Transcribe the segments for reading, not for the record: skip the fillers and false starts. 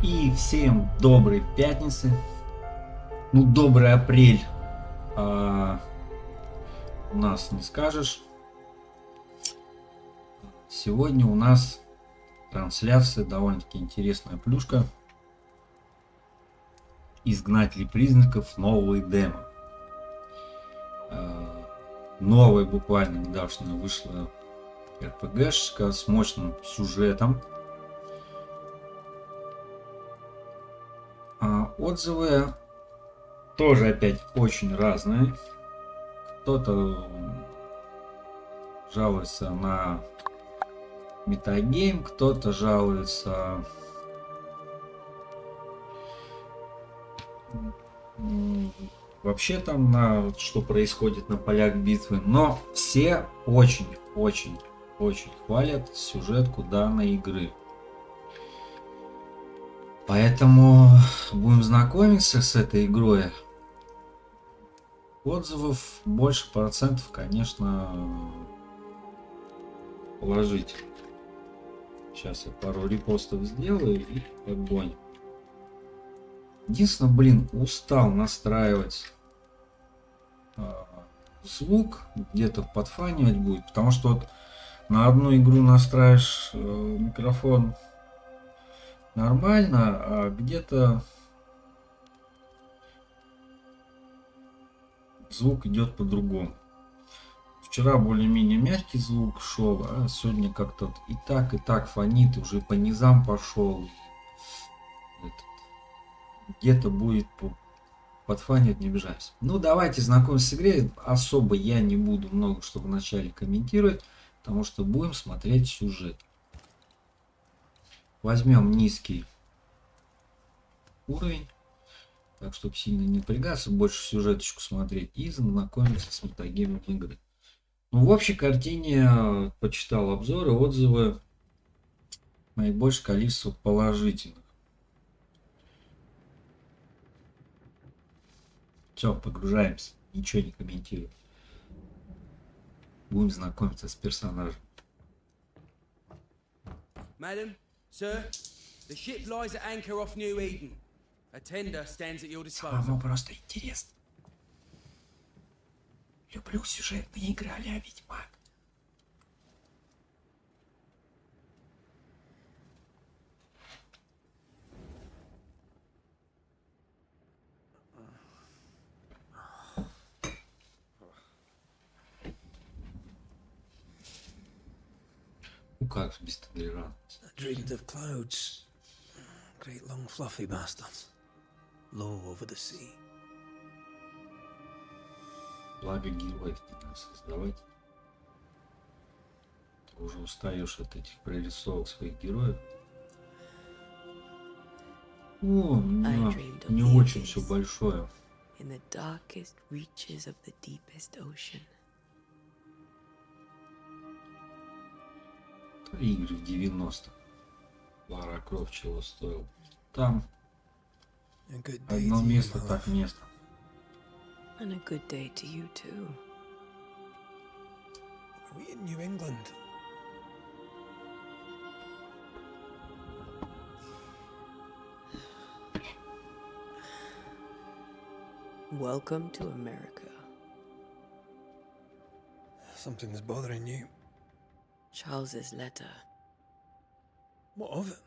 И всем доброй пятницы. Ну, добрый апрель. У нас не скажешь. Сегодня у нас трансляция, довольно-таки интересная плюшка. Изгнатели признаков нового Эдема. Новая буквально недавно вышла РПГшка с мощным сюжетом. Отзывы тоже опять очень разные. Кто-то жалуется на метагейм, кто-то жалуется вообще там на что происходит на полях битвы. Но все очень хвалят сюжетку данной игры. Поэтому будем знакомиться с этой игрой. Отзывов больше процентов, конечно, положительных. Сейчас я пару репостов сделаю и погоним. Единственное, устал настраивать звук, где-то подфанивать будет, потому что вот на одну игру настраиваешь микрофон нормально, а где-то звук идет по-другому. Вчера более-менее мягкий звук шел, а сегодня как-то и так фонит, уже по низам пошел. Где-то будет подфанивать, не обижаюсь. Ну, давайте знакомиться с игрой. Особо я не буду много что вначале комментировать, потому что будем смотреть сюжет. Возьмем низкий уровень, так чтобы сильно не напрягаться, больше сюжеточку смотреть и знакомиться с метагеймом игры. Ну, в общей картине почитал обзоры, отзывы, наибольшее количество положительных. Все, погружаемся, ничего не комментирую. Будем знакомиться с персонажем. Madam, sir, the ship lies at anchor off New Eden. A tender stands at your disposal. Самому просто интересно. Люблю сюжетные игры а-ля Ведьмак. Ну как без толерантности? I dreamed of clouds. Great long fluffy bastards. Low over the sea. Благо героев не надо создавать. Ты уже устаешь от этих прорисовок своих героев. О, не очень все большое. In the darkest reaches of the deepest ocean. Игры в 90-х. Лара Крофт чего стоил. Там одно место так место. And a good day to you too. Are we in New England? Welcome to America. Something's bothering you. Charles's letter. What of it?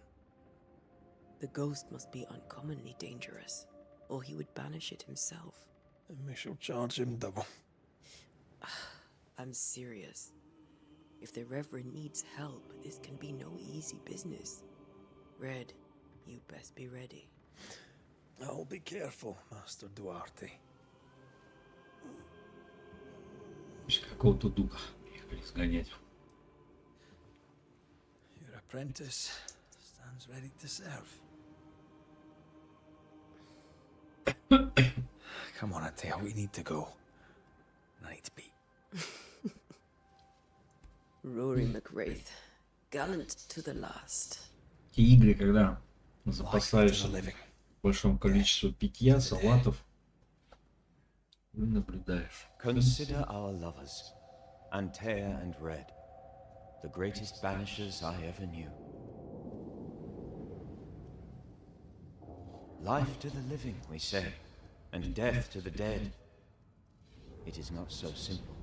The ghost must be uncommonly dangerous, or he would banish it himself. And we shall charge him double. I'm serious. If the Reverend needs help, this can be no easy business. Red, you best be ready. I'll be careful, Master Duarte. Какого-то духа ехали сгонять. Your apprentice stands ready to serve. Come on, Atea, we need to go. I need to be. Rory McWraith, gallant to the last. Те игры, когда запасаешься в большом количестве питья, салатов, и наблюдаешь. Consider our lovers, Antea and Red, the greatest banishers I ever knew. Life to the living, we say, and death to the dead. It is not so simple.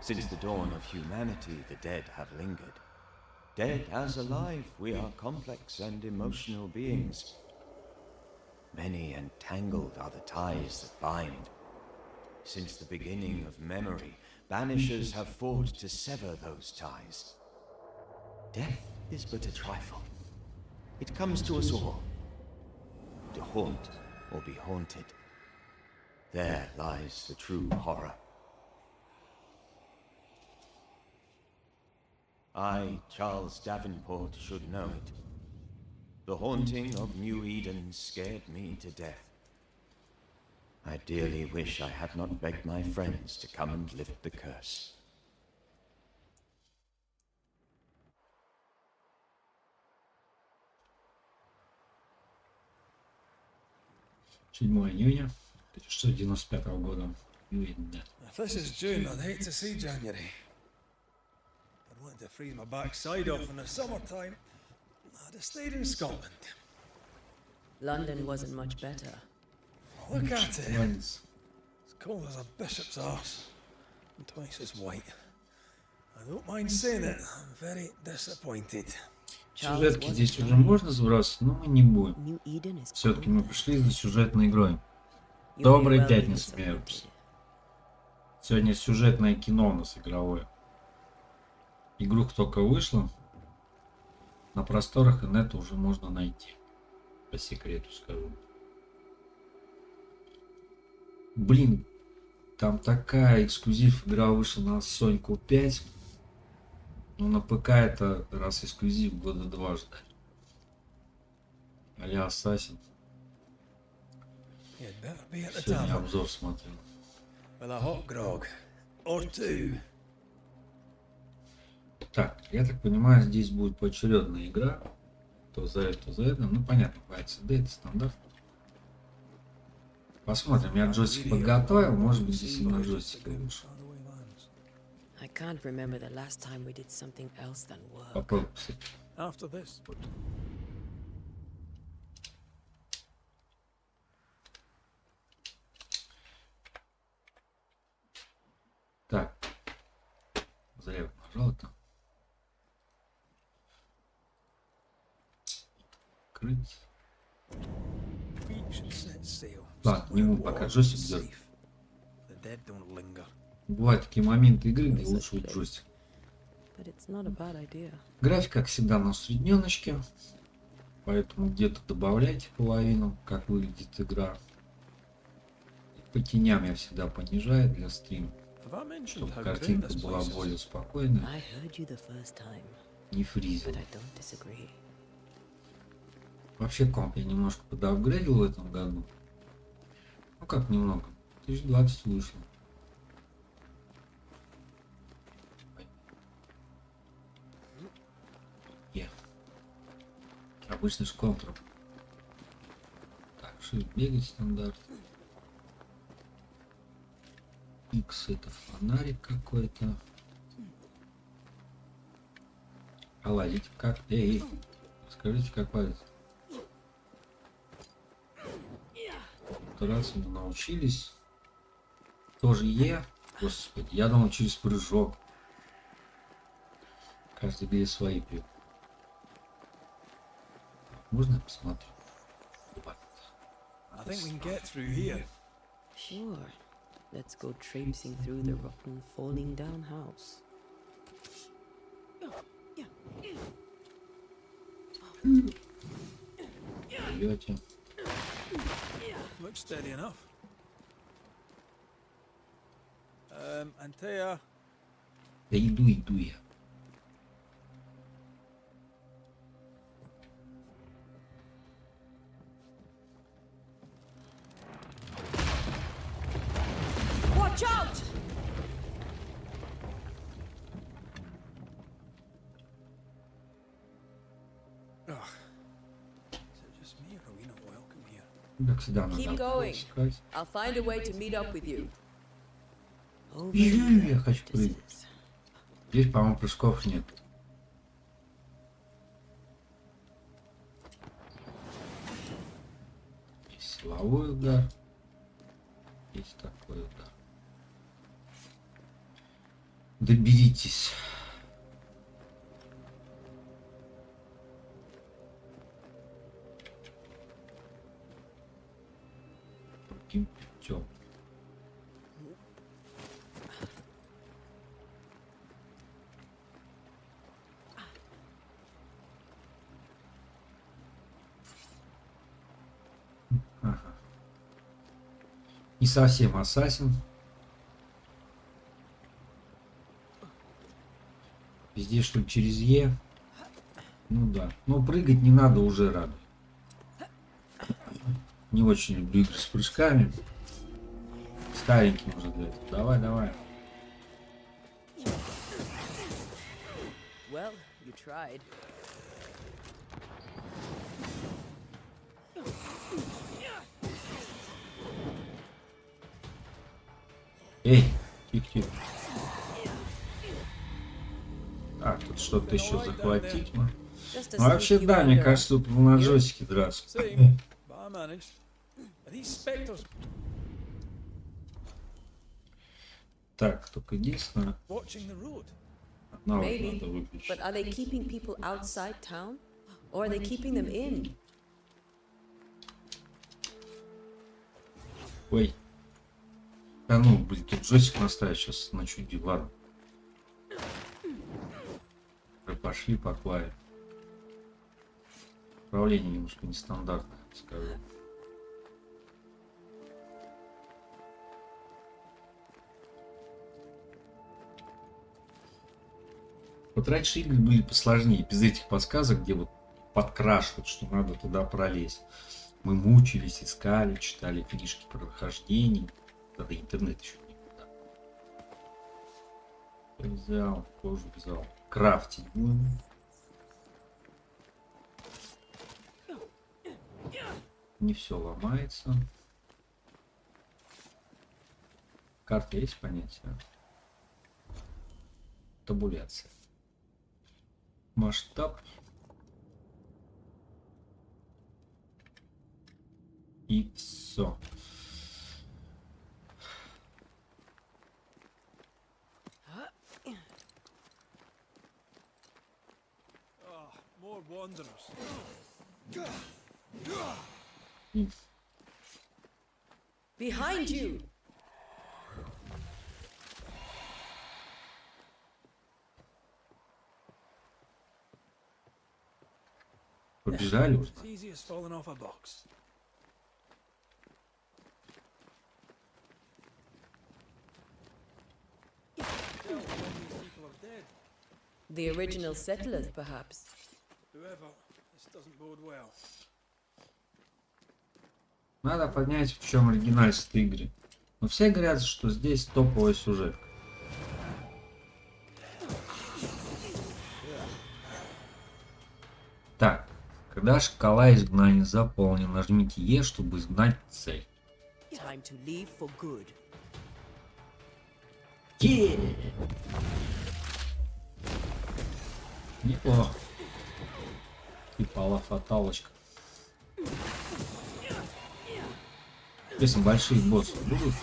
Since the dawn of humanity, the dead have lingered. Dead as alive, we are complex and emotional beings. Many and tangled are the ties that bind. Since the beginning of memory, Banishers have fought to sever those ties. Death is but a trifle. It comes to us all. To haunt or be haunted. There lies the true horror. I, Charles Davenport, should know it. The haunting of New Eden scared me to death. I dearly wish I had not begged my friends to come and lift the curse. 7 июня 1695 года. Видно. If this is June, I'd hate to see January. I'd want to freeze my backside off in the summertime. I'd have stayed in Scotland. London wasn't much better. Look at it. Ладно. As cold as a bishop's arse. And twice as white. I don't mind saying it, I'm very disappointed. Сюжетки здесь уже можно сбросить, но мы не будем. New Eden is Все-таки мы colder. пришли за сюжетной игрой. You'll be Доброй well пятницы, disappointed. Меус. Сегодня сюжетное кино у нас игровое. Игруха только вышла. На просторах инета уже можно найти. По секрету скажу. Блин, там такая эксклюзив игра вышла на Соньку 5. Ну на ПК это раз эксклюзив года 2 ждать. А-ля Ассасин. You'd better be at the Сегодня tavern обзор смотрел. with a hot grog. Or two. Так, я так понимаю, здесь будет поочередная игра. То за это, то за это. Ну понятно, по LCD это стандарт. Посмотрим, я джойстик подготовил, может быть здесь именно джойстик лучше. I can't remember the last time we did something else than work. Попробуй, кстати. After this. Так. Зря я нажал это. Открыть. We should set sail. Ладно, не буду пока джойстик делать. The dead don't linger. Бывают такие моменты игры, где лучше будет джойстик. But it's not a bad idea. График, как всегда, на усредненочке. Поэтому где-то добавляйте половину, как выглядит игра. По теням я всегда понижаю для стрима, Have I mentioned чтобы how great картинка this была place is? более спокойной, I heard you the first time, не фризила. but I don't disagree. Вообще комп я немножко подапгрейдил в этом году. Ну как немного. 1020 вышло. Обычный же контур. Так, shift бегать стандарт. X это фонарик какой-то. А ладить как? Эй, скажите, как ладить? Раз мы научились. Тоже Е. Господи, я думал через прыжок. Каждый где свои пьет. Можно я посмотрю? I think we can get through here. Sure. Let's go traipsing through the rotten, falling down house. Пьете. Looks steady enough. Antea, Да иду я. Watch out! ugh. Is it just me or are we not welcome here? Как всегда Keep надо going. искать. I'll find a way to meet up with you. Over Я хочу this прыгать. is. Здесь, по-моему, прыжков нет. Силовой удар. Есть такой удар. Доберитесь. Другим путем. Ага. Не совсем ассасин. Везде что ли через Е. Ну да. Но прыгать не надо, уже радует. Не очень люблю игры с прыжками. Старенький уже для этого. Давай, давай. Well, you tried. Эй, тихо-тихо. А, тут что-то еще захватить. Ну, Just a вообще, sneaky да, мне wanderer. кажется, тут на джойстике драться. Same, but I managed. Are these spectres Так, только единственное, watching the road? одна вот Maybe, надо выключить. but are they keeping people outside town? Or are they keeping them in? Ой. Да ну, блин, тут джойстик наставить, сейчас начуди, ладно. Пошли по клаве. Управление немножко нестандартное, скажу. Вот раньше игры были посложнее, без этих подсказок, где вот подкрашивают, что надо туда пролезть. Мы мучились, искали, читали книжки про прохождение. Тогда интернет еще не было. Взял, кожу взял. Крафтить будем. Не все ломается. Карта есть понятие? Табуляция. Масштаб. И все. More wanderers. Behind you! Побежали уже. It's easy as falling off a box. Tell when these people are dead. The original settlers, perhaps. Whoever, this doesn't bode well. Надо понять, в чем оригинальность этой игры. Но все говорят, что здесь топовый сюжет. Так, когда шкала изгнания заполнена, нажмите Е, чтобы изгнать цель. Time to leave for good. Неплохо. Типа фаталочка. Если большие боссы будут.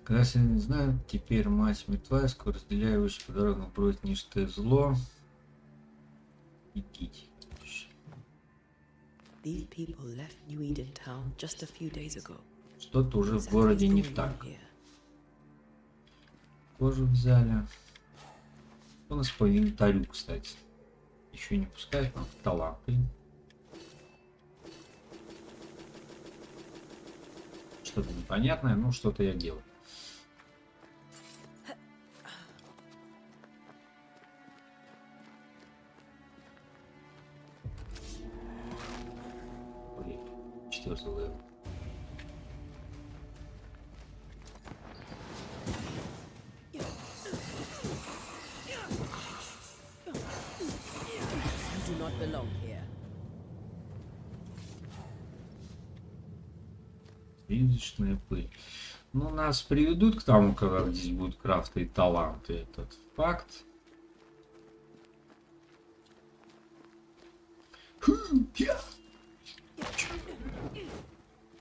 Когда все не знают, теперь мать мертва, скоро разделяющая по дорогам бросить ничто зло. Идите. These people left New Eden town just a few days ago. Что-то уже в городе не так. Кожу взяли. У нас по инвентарю, кстати. Еще не пускают нам таланты. Что-то непонятное, но что-то я делаю. Блин, 4-й левел. You do not belong here. Призрачная пыль. Ну, нас приведут к тому, когда здесь будут крафты и таланты. Этот факт.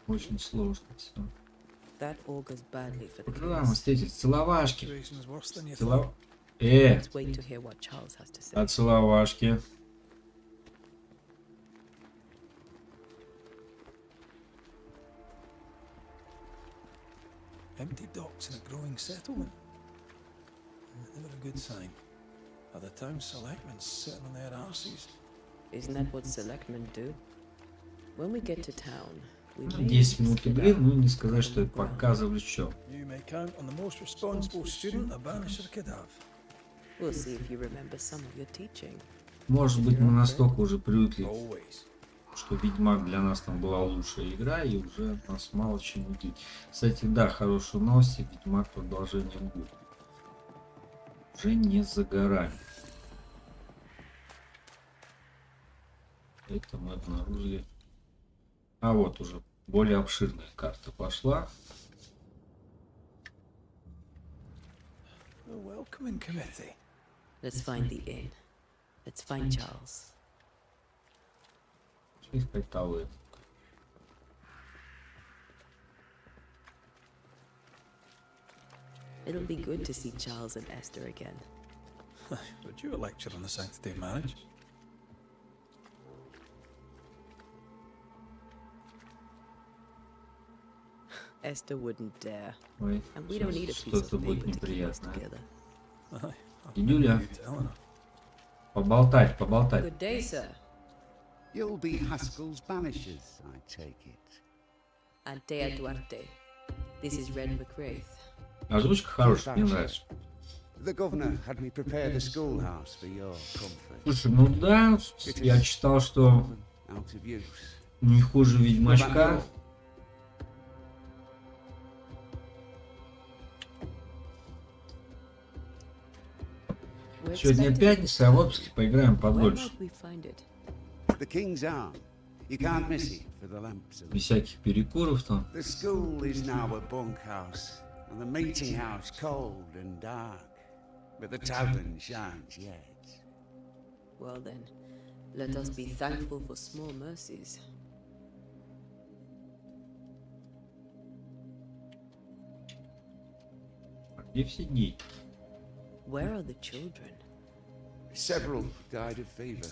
Очень сложно все. That augurs badly for the Программа case. встретить. Целовашки. Situation's worse than you thought. Целов... Let's wait to hear what Charles has to say. А целовашки. Empty docks in a growing settlement. Never a good sign. Are the town selectmen sitting on their arses? Isn't that what selectmen do? When we get to town, we may 10 минут split игры, out ну не сказать, что common это ground. показывали что. You may count on the most responsible student a banisher could have. We'll see if you remember some of your teaching. Может быть, мы настолько уже привыкли, Always. что Ведьмак для нас там была лучшая игра, и уже нас мало чем удивить. Кстати, да, хорошие новости, Ведьмак продолжением будет. Уже не за горами. Это мы обнаружили. А вот уже более обширная карта пошла. A welcoming committee. Let's find the inn. Let's find Charles. Искать тавы. It'll be good to see Charles and Esther again. Would you a lecture on the sanctity of marriage? Esther wouldn't dare. Ой, And we don't need a piece of что-то будет paper to keep us неприятное. together. Aye. Юля, You telling her. поболтать, поболтать. Good day, sir. You'll be Haskell's Banishers, I take it. Antea Duarte. This is Red McWraith. Озвучка хорошая, мне нравится. The governor had me prepare the schoolhouse for your comfort. Слушай, ну да, я читал, что Out of use. не хуже Ведьмачка. We're Сегодня expecting пятница, а в отпуске поиграем Where подольше. might we find it? The king's arm. You can't miss it for the lamps. Без всяких перекуров там. The school is now a bunkhouse, and the meeting house cold and dark. But the tavern shines yet. Well then, let us be thankful for small mercies. А где все дети? Where are the children? Several died of fever.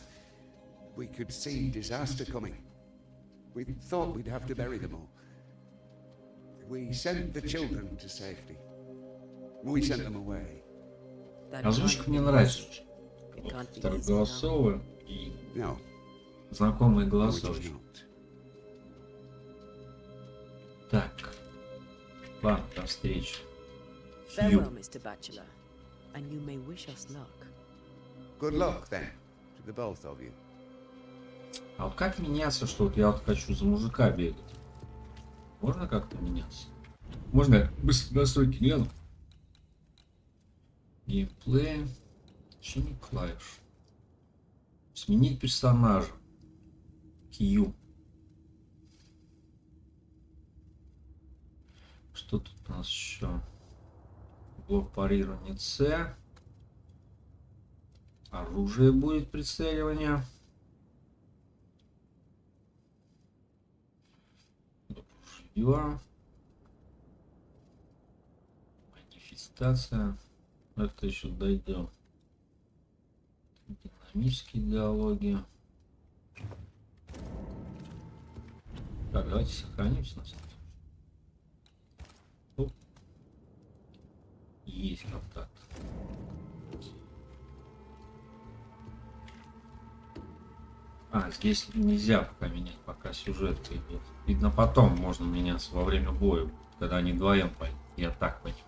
We could see disaster coming. We thought we'd have to bury them all. We sent the children to safety. We sent them away. That Озвучка can't мне be нравится. easy. It can't be easy now. Второголосовая и No, знакомые which голоса. is очень. not. Так. План до встречи. Farewell, Mr. Bachelor, and you may wish us luck. Good luck then to the both of you. А вот как меняться, что вот я вот хочу за мужика бегать? Можно как-то меняться? Можно я быстро настройки гляну? Геймплей. Значение клавиш. Сменить персонажа. Q. Что тут у нас еще? Блок парирования С. Оружие будет прицеливание. Ружье. Манифестация. Это еще дойдем. Динамические диалоги. Так, давайте сохранимся на самом деле. Оп. Есть контакт. А, здесь нельзя пока менять, пока сюжет идет. Видно, потом можно меняться во время боя, когда они вдвоем пойдут. Я так понимаю.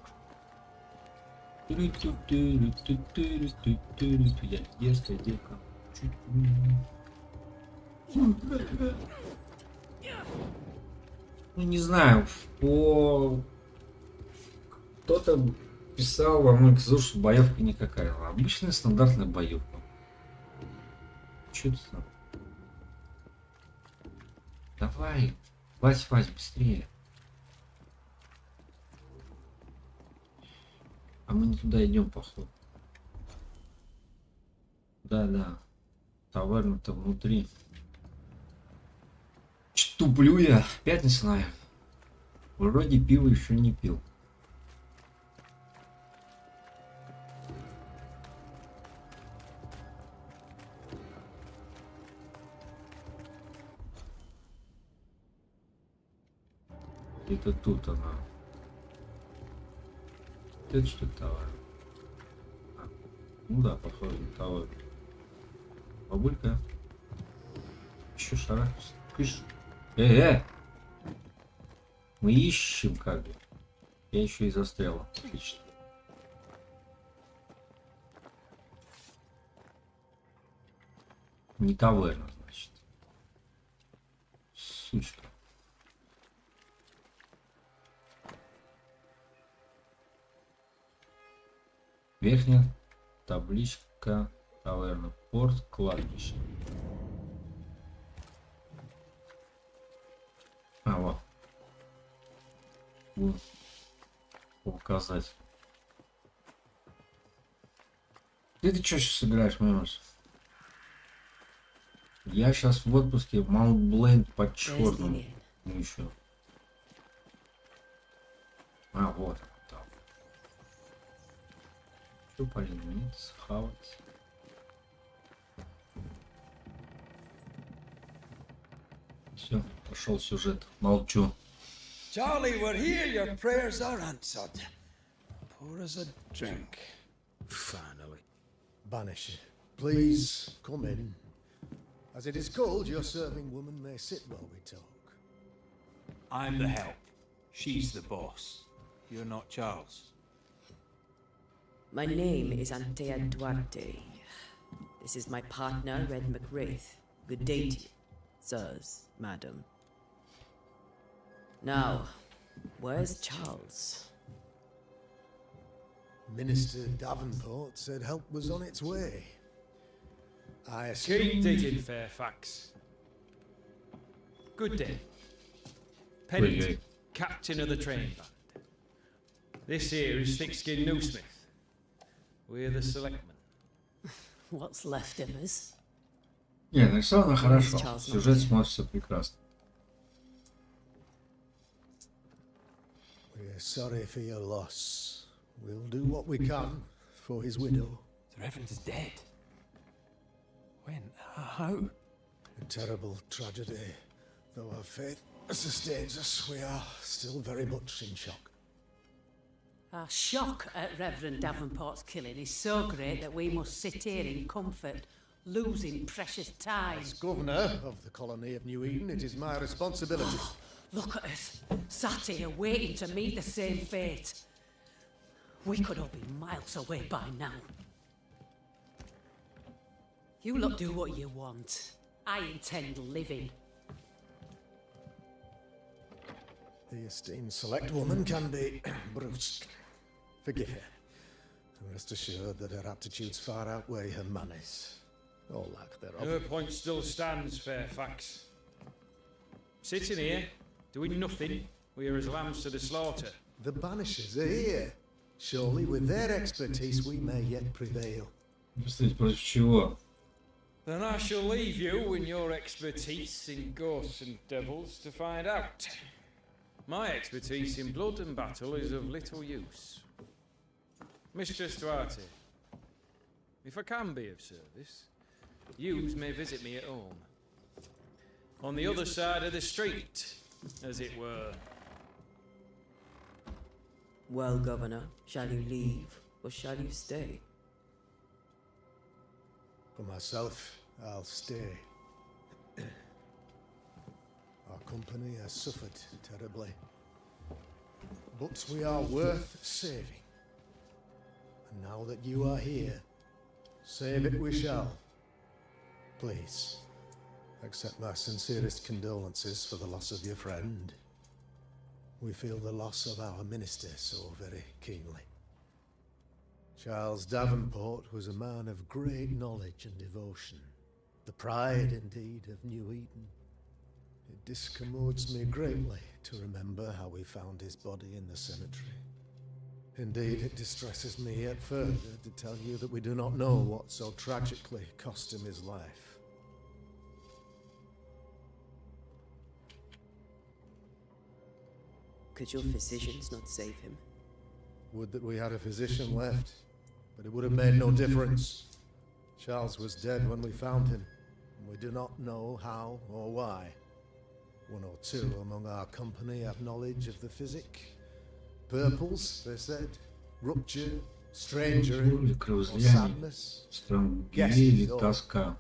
Я детская девка. Ну не знаю, по кто-то писал во многих ЗУ, что боевка никакая. Обычная стандартная боевка. Что это там? Давай, Вась, быстрее. А мы не туда идем, походу. Да. Таверна-то внутри. Туплю я. Пятница, наверное. Вроде пива еще не пил. Это тут она. Это что товар? Ну да, похоже на товар. Бабулька. Еще шарахайся. Ишь. Мы ищем как бы. Я еще и застряла. Отлично. Не таверна, значит. Сучка. Верхняя табличка таверна. Порт, кладбище. А, вот. Вот. Указать. Ты что сейчас играешь, Мэмос? Я сейчас в отпуске. Маунт-Блейд под черным. Ну еще. А, вот он там. Что, Полин, мне схавать? Все, пошел сюжет. Молчу. Charlie, we're here. Your prayers are answered. Pour us a drink. Finally. Banisher, please come in. As it is cold, your serving woman may sit while we talk. I'm the help. She's the boss. You're not Charles. My name is Antea Duarte. This is my partner, Red McWraith. Good day to you, sirs, madam. Now, where's Charles? Minister Davenport said help was on its way. I assume... Keep digging, Fairfax. Good day. Pennington, captain of the train band. This here is Thick-Skinned Noosmith. We're the selectmen. What's left of us? Не, нарисовано хорошо. Сюжет смотрится прекрасно. We're sorry for your loss. We'll do what we can for his widow. The Reverend is dead. When? How? A terrible tragedy. Though our faith sustains us, we are still very much in shock. Our shock at Reverend Davenport's killing is so great that we must sit here in comfort, losing precious time. As governor of the colony of New Eden, it is my responsibility. Look at us, sat here waiting to meet the same fate. We could all be miles away by now. You lot do what you want. I intend living. The esteemed select woman can be brusque. Forgive her. And rest assured that her aptitudes far outweigh her manners. Or lack thereof. Her point still stands, Fairfax. Sitting here, doing nothing, we are as lambs to the slaughter. The Banishers are here. Surely with their expertise we may yet prevail. Представить против чего? Then I shall leave you and your expertise in ghosts and devils to find out. My expertise in blood and battle is of little use. Mistress Duarte, if I can be of service, yous may visit me at home. On the other side of the street, as it were. Well, Governor, shall you leave or shall you stay? For myself, I'll stay. Our company has suffered terribly. But we are worth saving. And now that you are here, save it we shall. Please, accept my sincerest condolences for the loss of your friend. We feel the loss of our minister so very keenly. Charles Davenport was a man of great knowledge and devotion, the pride indeed of New Eden. It discommodes me greatly to remember how we found his body in the cemetery. Indeed, it distresses me yet further to tell you that we do not know what so tragically cost him his life. Could your physicians not save him? Would that we had a physician left, but it would have made no difference. Charles was dead when we found him, and we do not know how or why. One or two among our company have knowledge of the physic. Purples, they said, rupture, strangery, or sadness. Или тоска.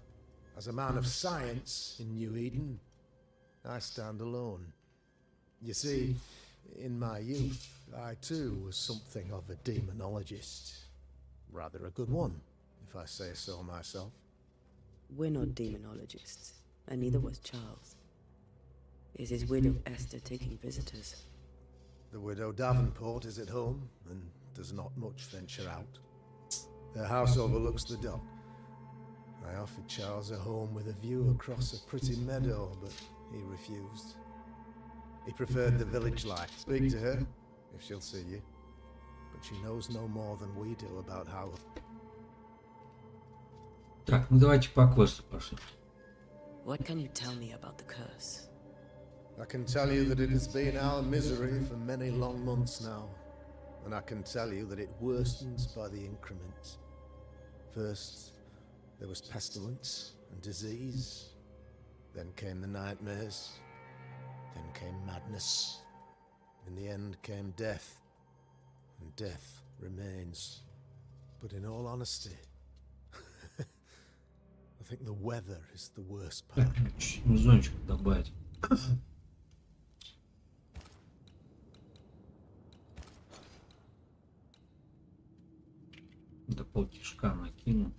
As a man of science in New Eden, I stand alone. You see, in my youth, I too was something of a demonologist. Rather a good one, if I say so myself. We're not demonologists, and neither was Charles. Is his widow Esther taking visitors? The widow Davenport is at home, and does not much venture out. Their house overlooks the dock. I offered Charles a home with a view across a pretty meadow, but he refused. He preferred the village life. Speak to her, if she'll see you. But she knows no more than we do about how... Так, ну давайте по квесту пошли. What can you tell me about the curse? I can tell you that it has been our misery for many long months now. And I can tell you that it worsens by the increment. First, there was pestilence and disease. Then came the nightmares. Then came madness. In the end came death. And death remains. But in all honesty, I think the weather is the worst part. Зончик добавить. Да полтишка накину.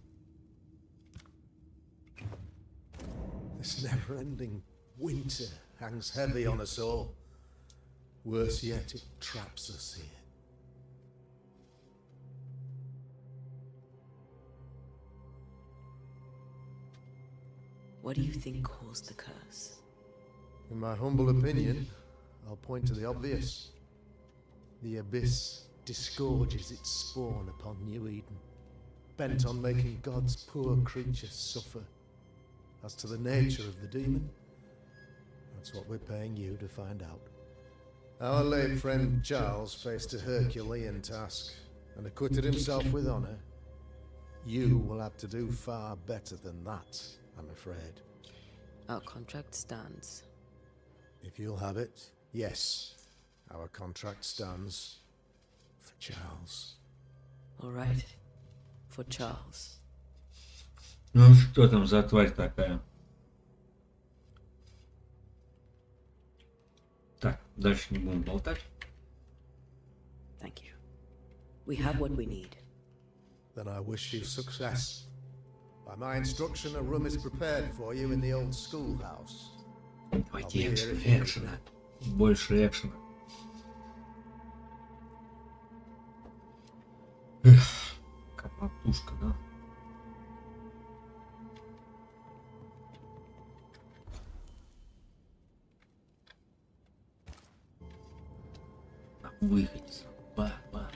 This never-ending winter hangs heavy on us all. Worse yet, it traps us here. What do you think caused the curse? In my humble opinion, I'll point to the obvious. The abyss disgorges its spawn upon New Eden, bent on making God's poor creatures suffer. As to the nature of the demon, that's what we're paying you to find out. Our late friend Charles faced a Herculean task and acquitted himself with honor. You will have to do far better than that, I'm afraid. Our contract stands. If you'll have it, yes, our contract stands for Charles. All right. For Charles. Ну что там за тварь такая? Так, дальше не будем болтать. Thank you. We have what we need. Then I wish you success. By my instruction, a room is prepared for you in the old schoolhouse. Давайте экшена. Больше экшена. Эх, капотушка, да? Выходец. Ба-ба.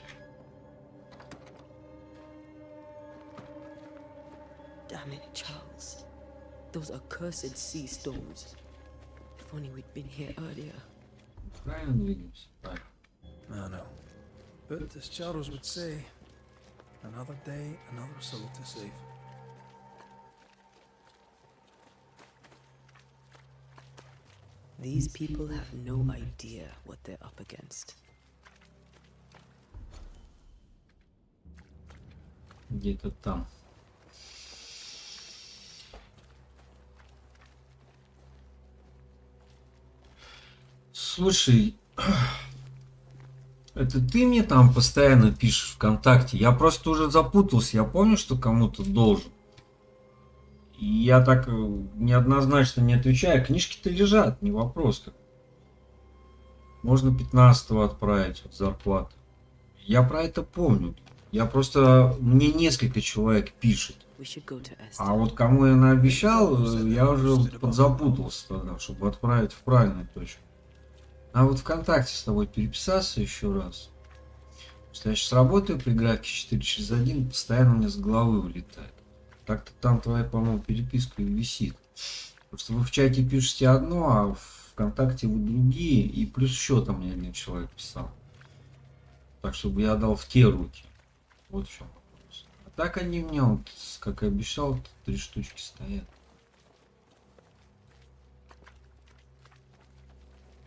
Damn it, Charles. Those accursed sea storms. If only we'd been here earlier. Правильно двигаемся? Так. I know. But as Charles would say, another day, another soul to save. These people have no idea what they're up against. Где-то там. Слушай, это ты мне там постоянно пишешь ВКонтакте? Я просто уже запутался. Я помню, что кому-то должен. И я так неоднозначно не отвечаю. Книжки-то лежат, не вопрос. Можно 15-го отправить от зарплаты. Я про это помню. Я просто... Мне несколько человек пишет. А вот кому я наобещал, я уже подзапутался тогда, чтобы отправить в правильную точку. А вот ВКонтакте с тобой переписаться еще раз. Если я сейчас работаю при графике 4/1, постоянно у меня с головы вылетает. Так-то там твоя, по-моему, переписка и висит. Просто вы в чате пишете одно, а в ВКонтакте вы другие, и плюс еще там мне один человек писал. Так, чтобы я дал в те руки. Вот в чем вопрос. А так они мне, вот, как и обещал, 3 штучки стоят.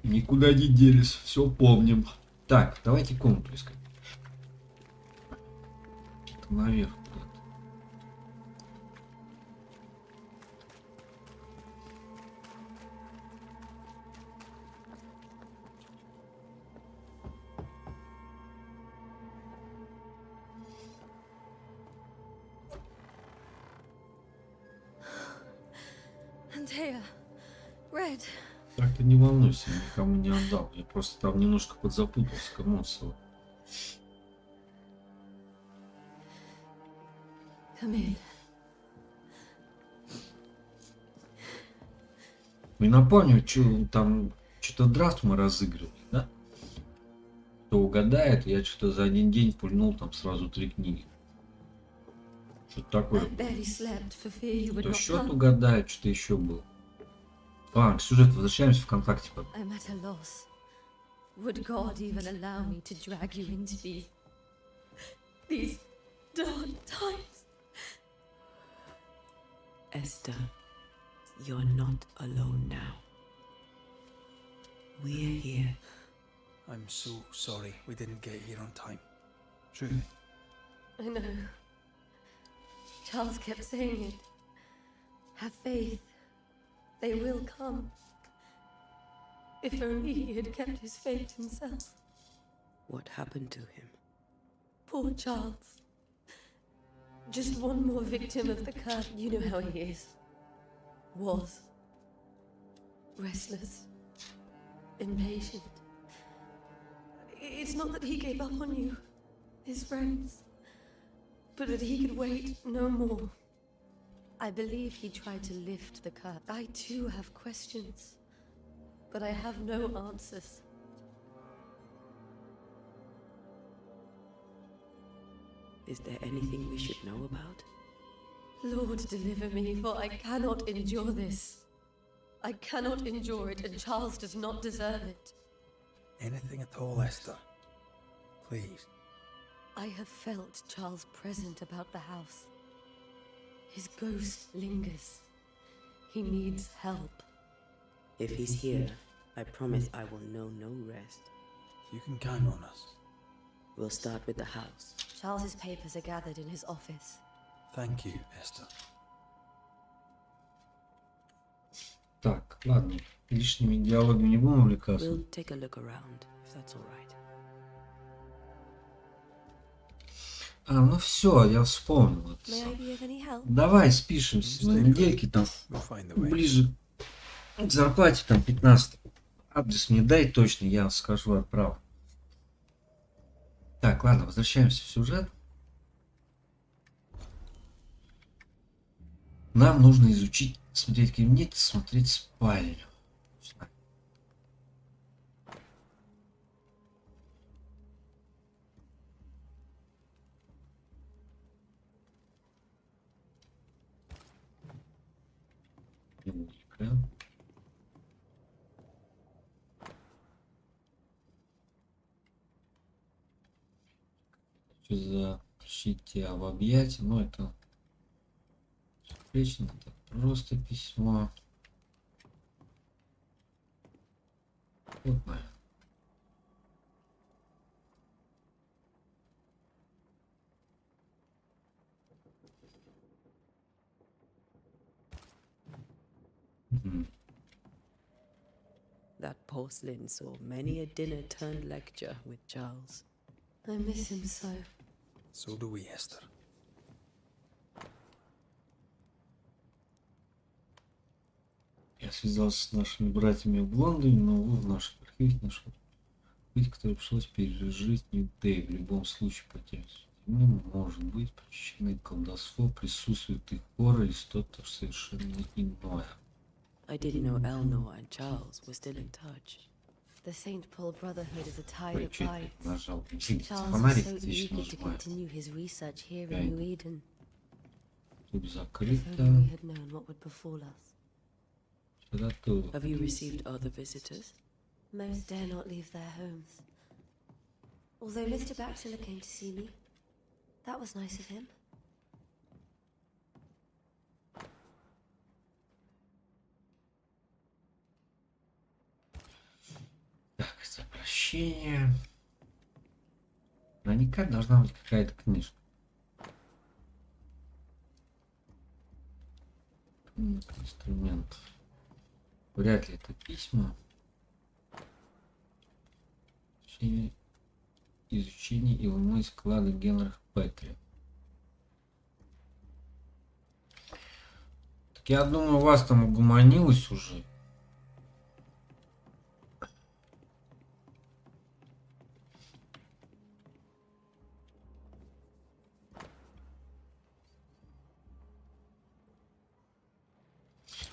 Никуда не делись, все помним. Так, давайте комнату искать. Это наверх куда-то. Antea, Red. Так, ты не волнуйся, я никому не отдал. Я просто там немножко подзапутался, кому ссылать. Come in. И напомню, что там что-то драфт мы разыгрывали, да? Кто угадает, я что-то за один день пульнул там сразу 3 книги. Что-то такое. I barely slept for fear you would То not счет come. угадает, что-то еще было. А, к сюжету возвращаемся ВКонтакте. I'm at a loss. Would God even allow me to drag you into these dark times? Esther, you're not alone now. We're here. I'm so sorry we didn't get here on time. Truly. I know. Charles kept saying it. Have faith. They will come. If only he had kept his faith himself. What happened to him? Poor Charles. Just one more victim of the curse. You know how he is. Was. Restless. Impatient. It's not that he gave up on you, his friends, but that he could wait no more. I believe he tried to lift the curse. I too have questions, but I have no answers. Is there anything we should know about? Lord, deliver me, for I cannot endure this. I cannot endure it, and Charles does not deserve it. Anything at all, Esther. Please. I have felt Charles' present about the house. His ghost lingers. He needs help. If he's here, I promise I will know no rest. You can count on us. We'll start with the house. Charles's papers are gathered in his office. Thank you, Esther. Так, ладно. Лишними диалогами не будем увлекаться. We'll take a look around, if that's all right. А, ну все, я вспомнил это. May I be of any help? Давай спишемся на недельке там We'll find the way. ближе к зарплате, там 15. Адрес мне дай точно, я скажу, отправлю. Так, ладно, возвращаемся в сюжет. Нам нужно изучить, смотреть кабинет, смотреть спальню. Экран. Защищать тебя в объятия, но это встречно, это просто письмо. Вот, наверное. That porcelain saw many a dinner turned lecture with Charles. I miss him so. So do we, Esther. Я связался с нашими братьями в Лондоне, но увы, в наших архивах нашел быть, которое пришлось пережить Нью-Дэй. В любом случае, потеря судьбы может быть причиной колдовства, присутствует их пора или что-то совершенно иное. I didn't know Eleanor and Charles were still in touch. The St. Paul Brotherhood is a tide Ой, of чуть light. нажал. Charles was Фонарик so здесь eager to нажимаю. continue his research here Yeah. in New Eden. Тут If закрыто. only we had known what would befall us. Готово. Have you received other visitors? Most dare not leave their homes. Although Mr. Baxter came to see me, that was nice of him. Так, за прощение. Наверняка должна быть какая-то книжка. Инструмент. Вряд ли это письма. Изучение и умы склада Генриха Петри. Так я думаю, у вас там угомонилось уже.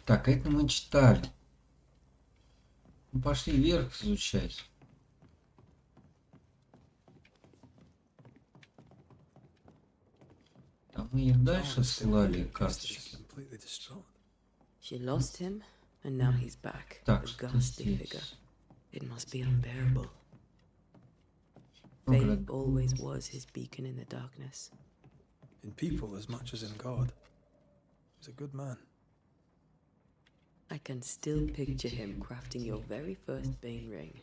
Так, это мы читали. Ну, пошли вверх изучать. А мы и дальше ссылали карточки. She lost him, and now he's back. Так, A что ghastly figure. здесь? It must be unbearable. Ну, Faith как- always was his beacon in the darkness. In people as much as in God. He's a good man. I can still picture him crafting your very first Bane ring.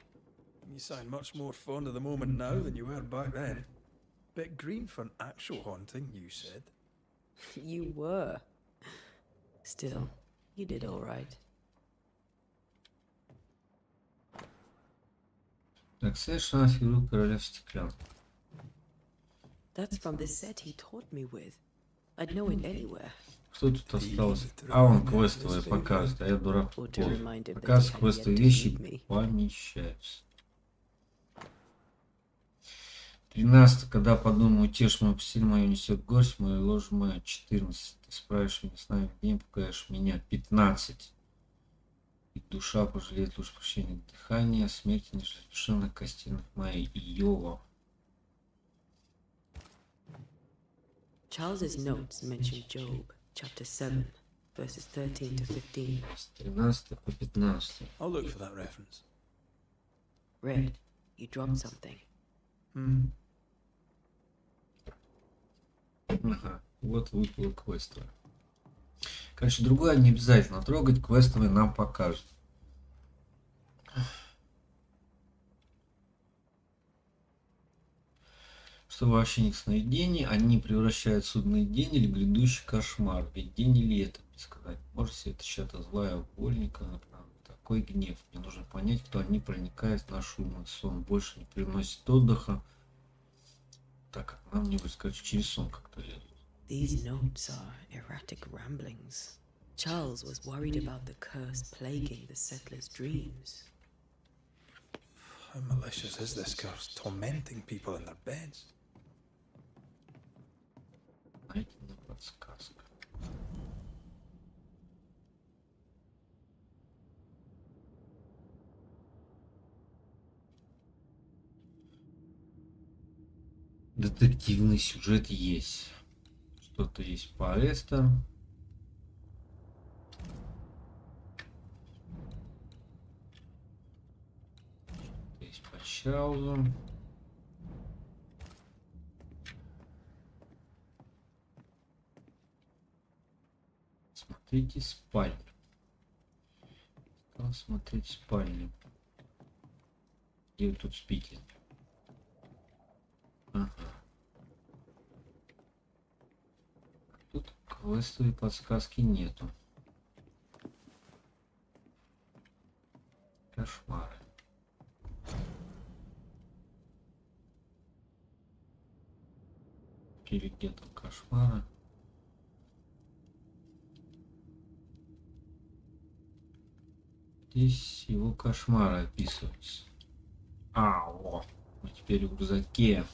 You sound much more fond of the moment now than you were back then. Bit green for an actual haunting, you said. You were. Still, you did all right. Так, совершенно фигуру короля в стеклянном. That's from the set he taught me with. I'd know it anywhere. Что тут осталось? А, он квестовые показывает, а я дурак. Or to remind him that Показ he had yet квестовые to вещи meet me. помещаются. 13. Когда подумаю, утешь мою постель мою, несет горсть мою, ложь мою. 14. Ты справишь меня с нами в день, пугаешь меня. 15. И душа пожалеет лишь прощения дыхания, смерти не душевных костей моей. Иова. Charles's notes mention Job, chapter 7, verses 13 to 15. С 13 по 15. I'll look for that reference. Red, you dropped something. Ага, вот выпало квестовое. Короче, другое не обязательно трогать, квестовые нам покажут. Что вообще не сновидений, они превращают судный день или грядущий кошмар. Ведь день или это, не сказать. Может себе это чья-то злая вольника, такой гнев. Мне нужно понять, кто они проникает в наш ум и сон. Больше не приносит отдыха, так как нам не будет, короче, через сон как-то лезут. These notes are erratic ramblings. Charles was worried about the curse plaguing the settlers' dreams. How malicious is this curse, tormenting people in their beds? Найдена подсказка. Детективный сюжет есть. Что-то есть по арестам. Есть по Чарльзу. Смотрите спальню. Стал смотреть спальню. Где вы тут спите? Ага. Тут квестовой подсказки нету. Кошмары. Перегет кошмара. Здесь его кошмары описываются. О, мы теперь в рюкзаке.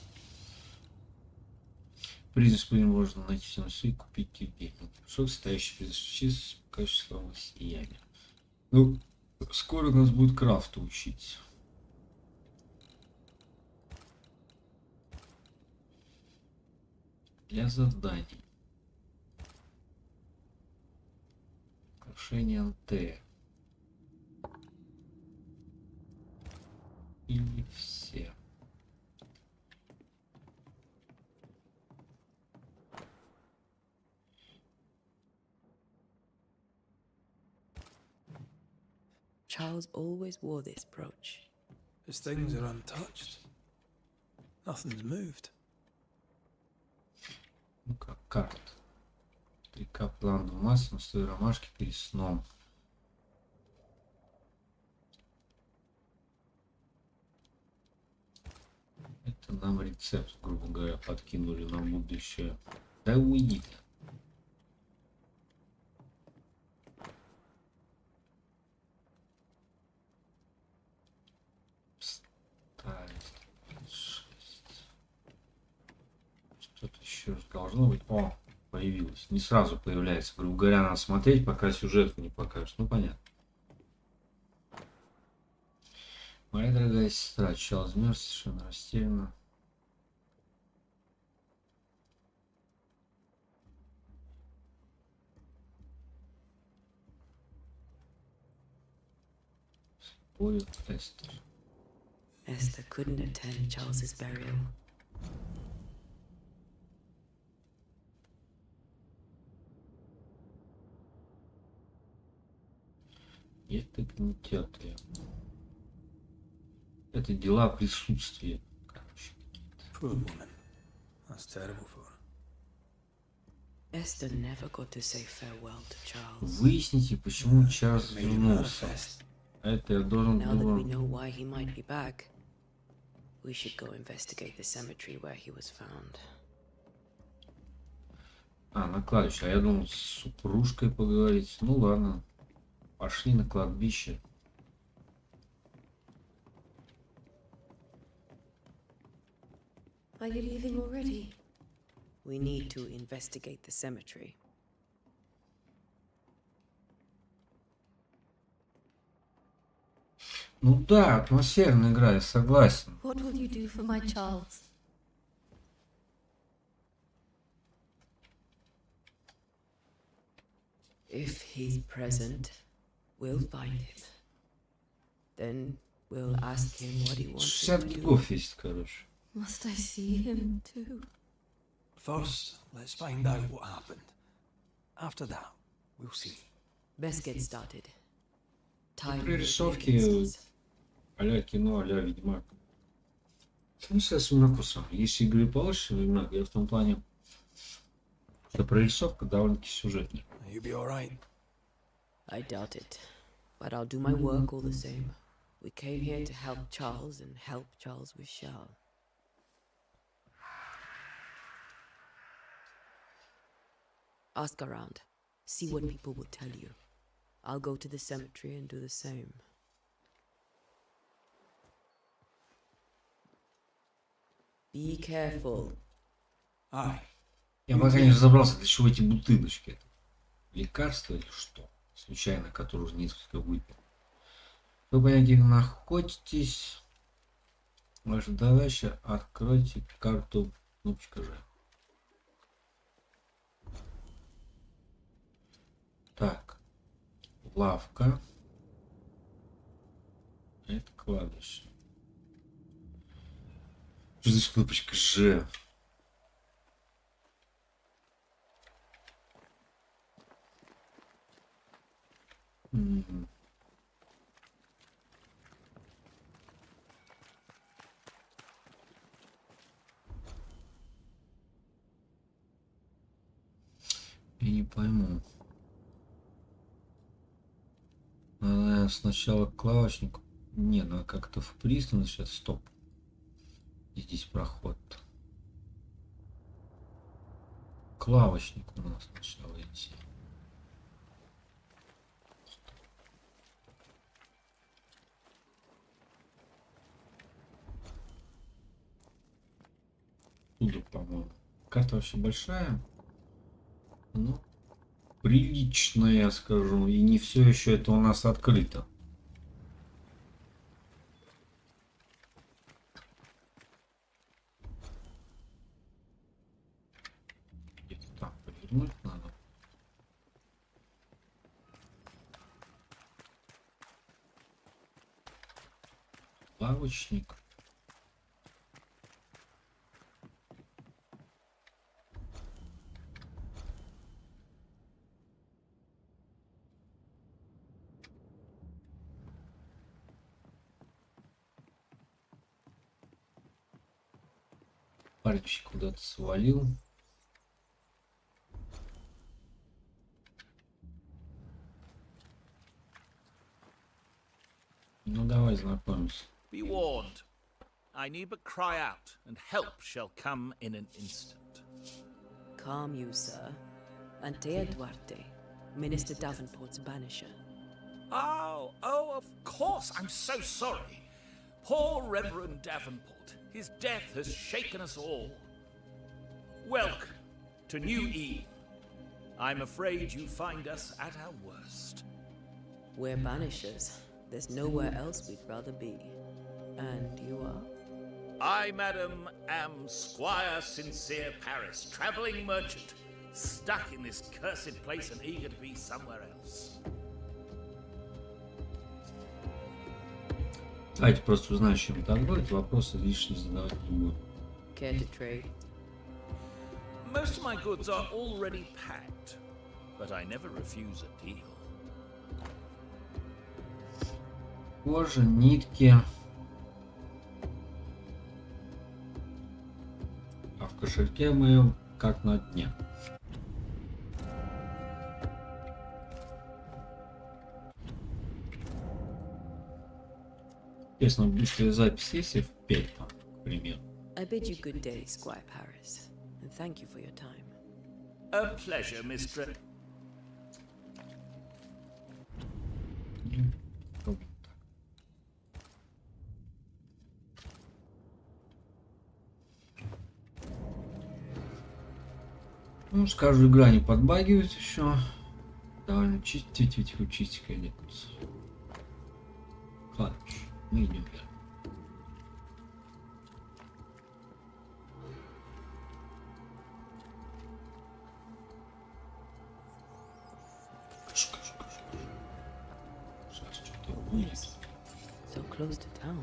Призрак можно найти все носы и купить тебе. Шок, стоящий призрак с качеством сияния. Ну, скоро нас будет крафту учить. Для заданий. Решение НТ. И все. Charles always wore this brooch. His things are untouched. Nothing's moved. Ну как карта. 3К план масса, настой ромашки перед сном. Это нам рецепт, грубо говоря, подкинули на будущее. Да уйди ты. Что-то еще должно быть. О, появилось. Не сразу появляется. Грубо говоря, надо смотреть, пока сюжетку не покажешь. Ну, понятно. Моя дорогая сестра, Чарльз Мерс, совершенно растерянно. Спорю, Эстер. Esther couldn't attend Charles's burial. Это комитеты. Это дела присутствия. Короче, Poor woman. That's terrible for her. Esther never got to say farewell to Charles. выясните, почему Чарльз вернулся. Это я должен Now that we был... know why he might be back, we should go investigate the cemetery where he was found. А, на кладбище. А я думал, с супружкой поговорить. Ну ладно. Пошли на кладбище. Are you leaving already? We need to investigate the cemetery. Ну да, атмосферная игра, я согласен. What will you do for my Charles? If he's present, we'll find him. Then we'll ask him what he wants 60 to do. гигов есть, короче. Must I see him too? First, let's find out what happened. After that, we'll see. Best get started. Time will Прорисовки begins. а-ля кино, а-ля Ведьмак. Ну, сейчас Ведьмаку сам. Если игры получше, Ведьмак, я в том плане, что прорисовка довольно-таки сюжетная. You'll be alright. I doubt it, but I'll do my work all the same. We came here to help Charles, and help Charles we shall. Ask around. See what people will tell you. I'll go to the cemetery and do the same. Be careful. Aye. Я пока не разобрался, для чего эти бутылочки. Лекарства или что? Случайно, которые уже несколько выпил. Вы понятие охотитесь. Ваша задача — откройте карту. Кнопочка Ж. Так. Лавка. Это кладбище. Что значит кнопочка Ж? Я не пойму. Надо, наверное, сначала к лавочнику. Не, надо как-то в пристань сейчас. Стоп. Здесь проход. К лавочнику у нас сначала идти. Туда, по-моему. Карта вообще большая. Ну, приличная, я скажу. И не все еще это у нас открыто. Где-то там повернуть надо. Справочник. Парень куда-то свалил. Ну давай знакомимся. Be warned. I need but cry out, and help shall come in an instant. Calm you, sir. Antea Duarte, Minister Davenport's banisher. Oh, of course. I'm so sorry. Poor Reverend Davenport. His death has shaken us all. Welcome to New Eve. I'm afraid you find us at our worst. We're banishers. There's nowhere else we'd rather be. And you are? I, madam, am Squire Sincere Paris, travelling merchant, stuck in this cursed place and eager to be somewhere else. Давайте просто узнаем, чем торгует. Вопросы лишние задавать не буду. Care to trade? Most of my goods are already packed, but I never refuse a deal. Кожа, нитки. А в кошельке моем как на дне. Интересно, быстрая запись есть в 5 там, к примеру. I bid you good day, Squire Paris, and thank you for your time. A pleasure, Mistress. Ну, скажу, игра не подбагивает еще. Довольно чистенько идет. Ладно, мы идем вверх. Сейчас что-то будет. So close to town.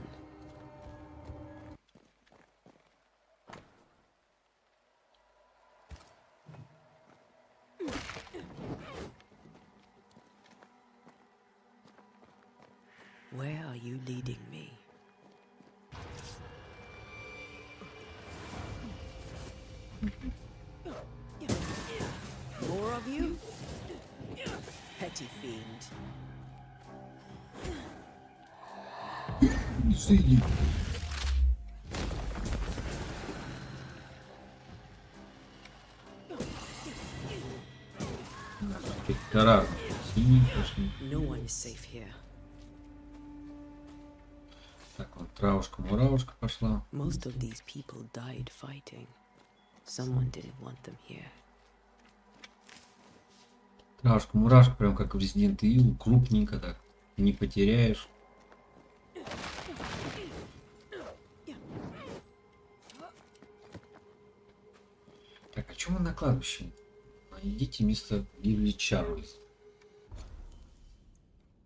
Where are you leading me? More of you? Petty fiend. Зайди. Какие-то разные. Синие пошли. No one is safe here. Так, вот травушка-муравушка пошла. Most of these people died fighting. Someone didn't want them here. Травушка-мурашка, прям как в Resident Evil, крупненько так. Не потеряешь. Так, а чем мы на кладбище? Найдите место гибели Чарльза.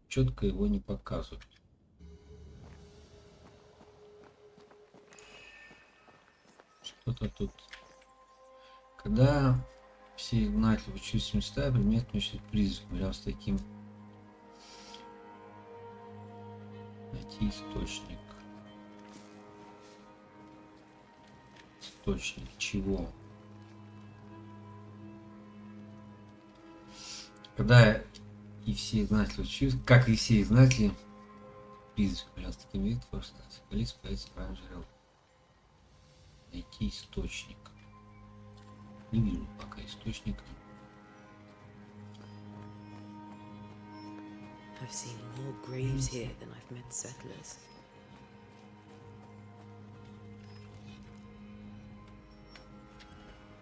Четко его не показывают. Что-то тут. Когда все игнатели учились места, предмет мечты призраков. Рядом с таким. Найти источник. Источник чего? Когда и все игнатели учились, как и все игнатели, призраков. Рядом с таким видом, просто полиц появится оранжевый. Найти источник. Не вижу пока источника. I've seen more graves here than I've met settlers.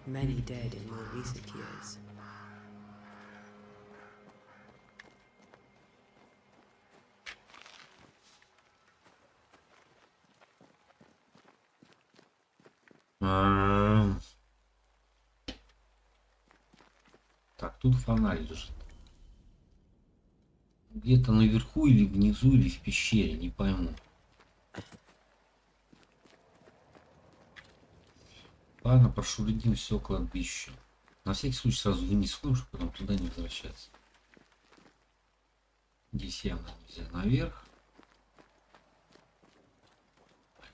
Many dead in more recent years. Так, тут фонарь лежит. Где-то наверху или внизу, или в пещере, не пойму. Ладно, пошурудим все кладбище. На всякий случай сразу вниз ходим, чтобы потом туда не возвращаться. Здесь явно нельзя наверх.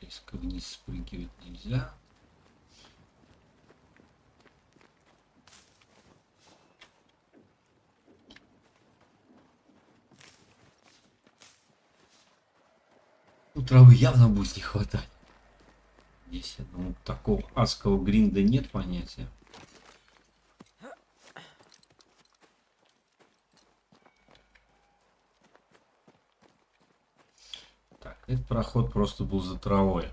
Резко вниз спрыгивать нельзя. Ну, травы явно будет не хватать. Здесь, я думаю, такого адского гринда нет понятия. Так, этот проход просто был за травой.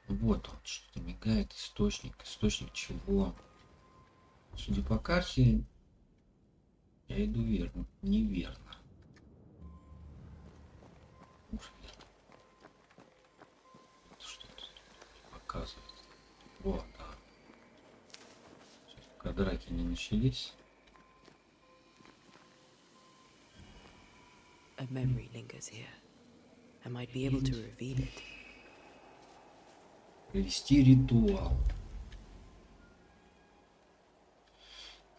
Вот он, что-то мигает, источник. Источник чего? Судя по карте, я иду верно, неверно. Что тут показывает? Вот, да. Сейчас, пока драки не начались. A memory lingers here. I might be able to reveal it. Провести ритуал.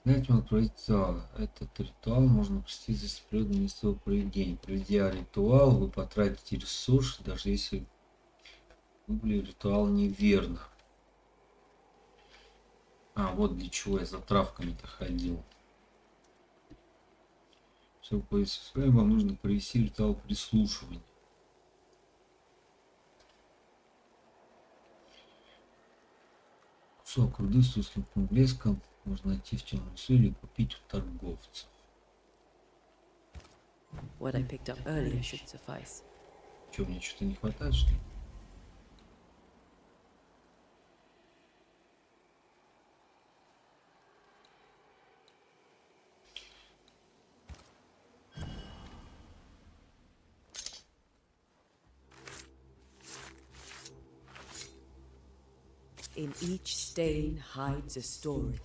Знаете, он ритуал. Этот ритуал можно провести за природным местом проведения. Проведя ритуал, вы потратите ресурсы, даже если выбрали ритуал неверно. А, вот для чего я за травками-то ходил. Чтобы появиться вам нужно провести ритуал прислушивания. Кусок руды с тусклым блеском можно найти в темном лесу или купить у торговцев. What I picked up earlier should suffice. Че, мне что-то не хватает, что ли? In each stain hides a story.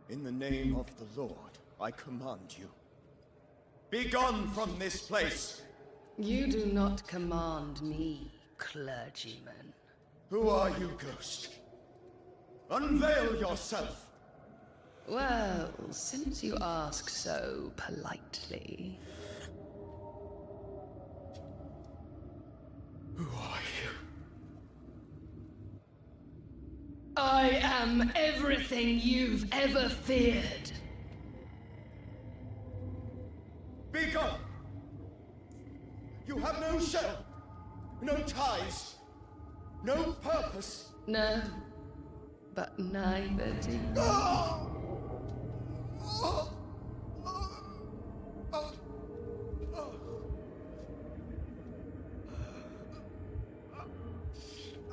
In the name of the Lord, I command you. Be gone from this place! You do not command me, clergyman. Who are you, ghost? Unveil yourself! Well, since you ask so politely. Who are you? I am everything you've ever feared. Be gone! You have no shell, no ties, no purpose. No, but neither do you.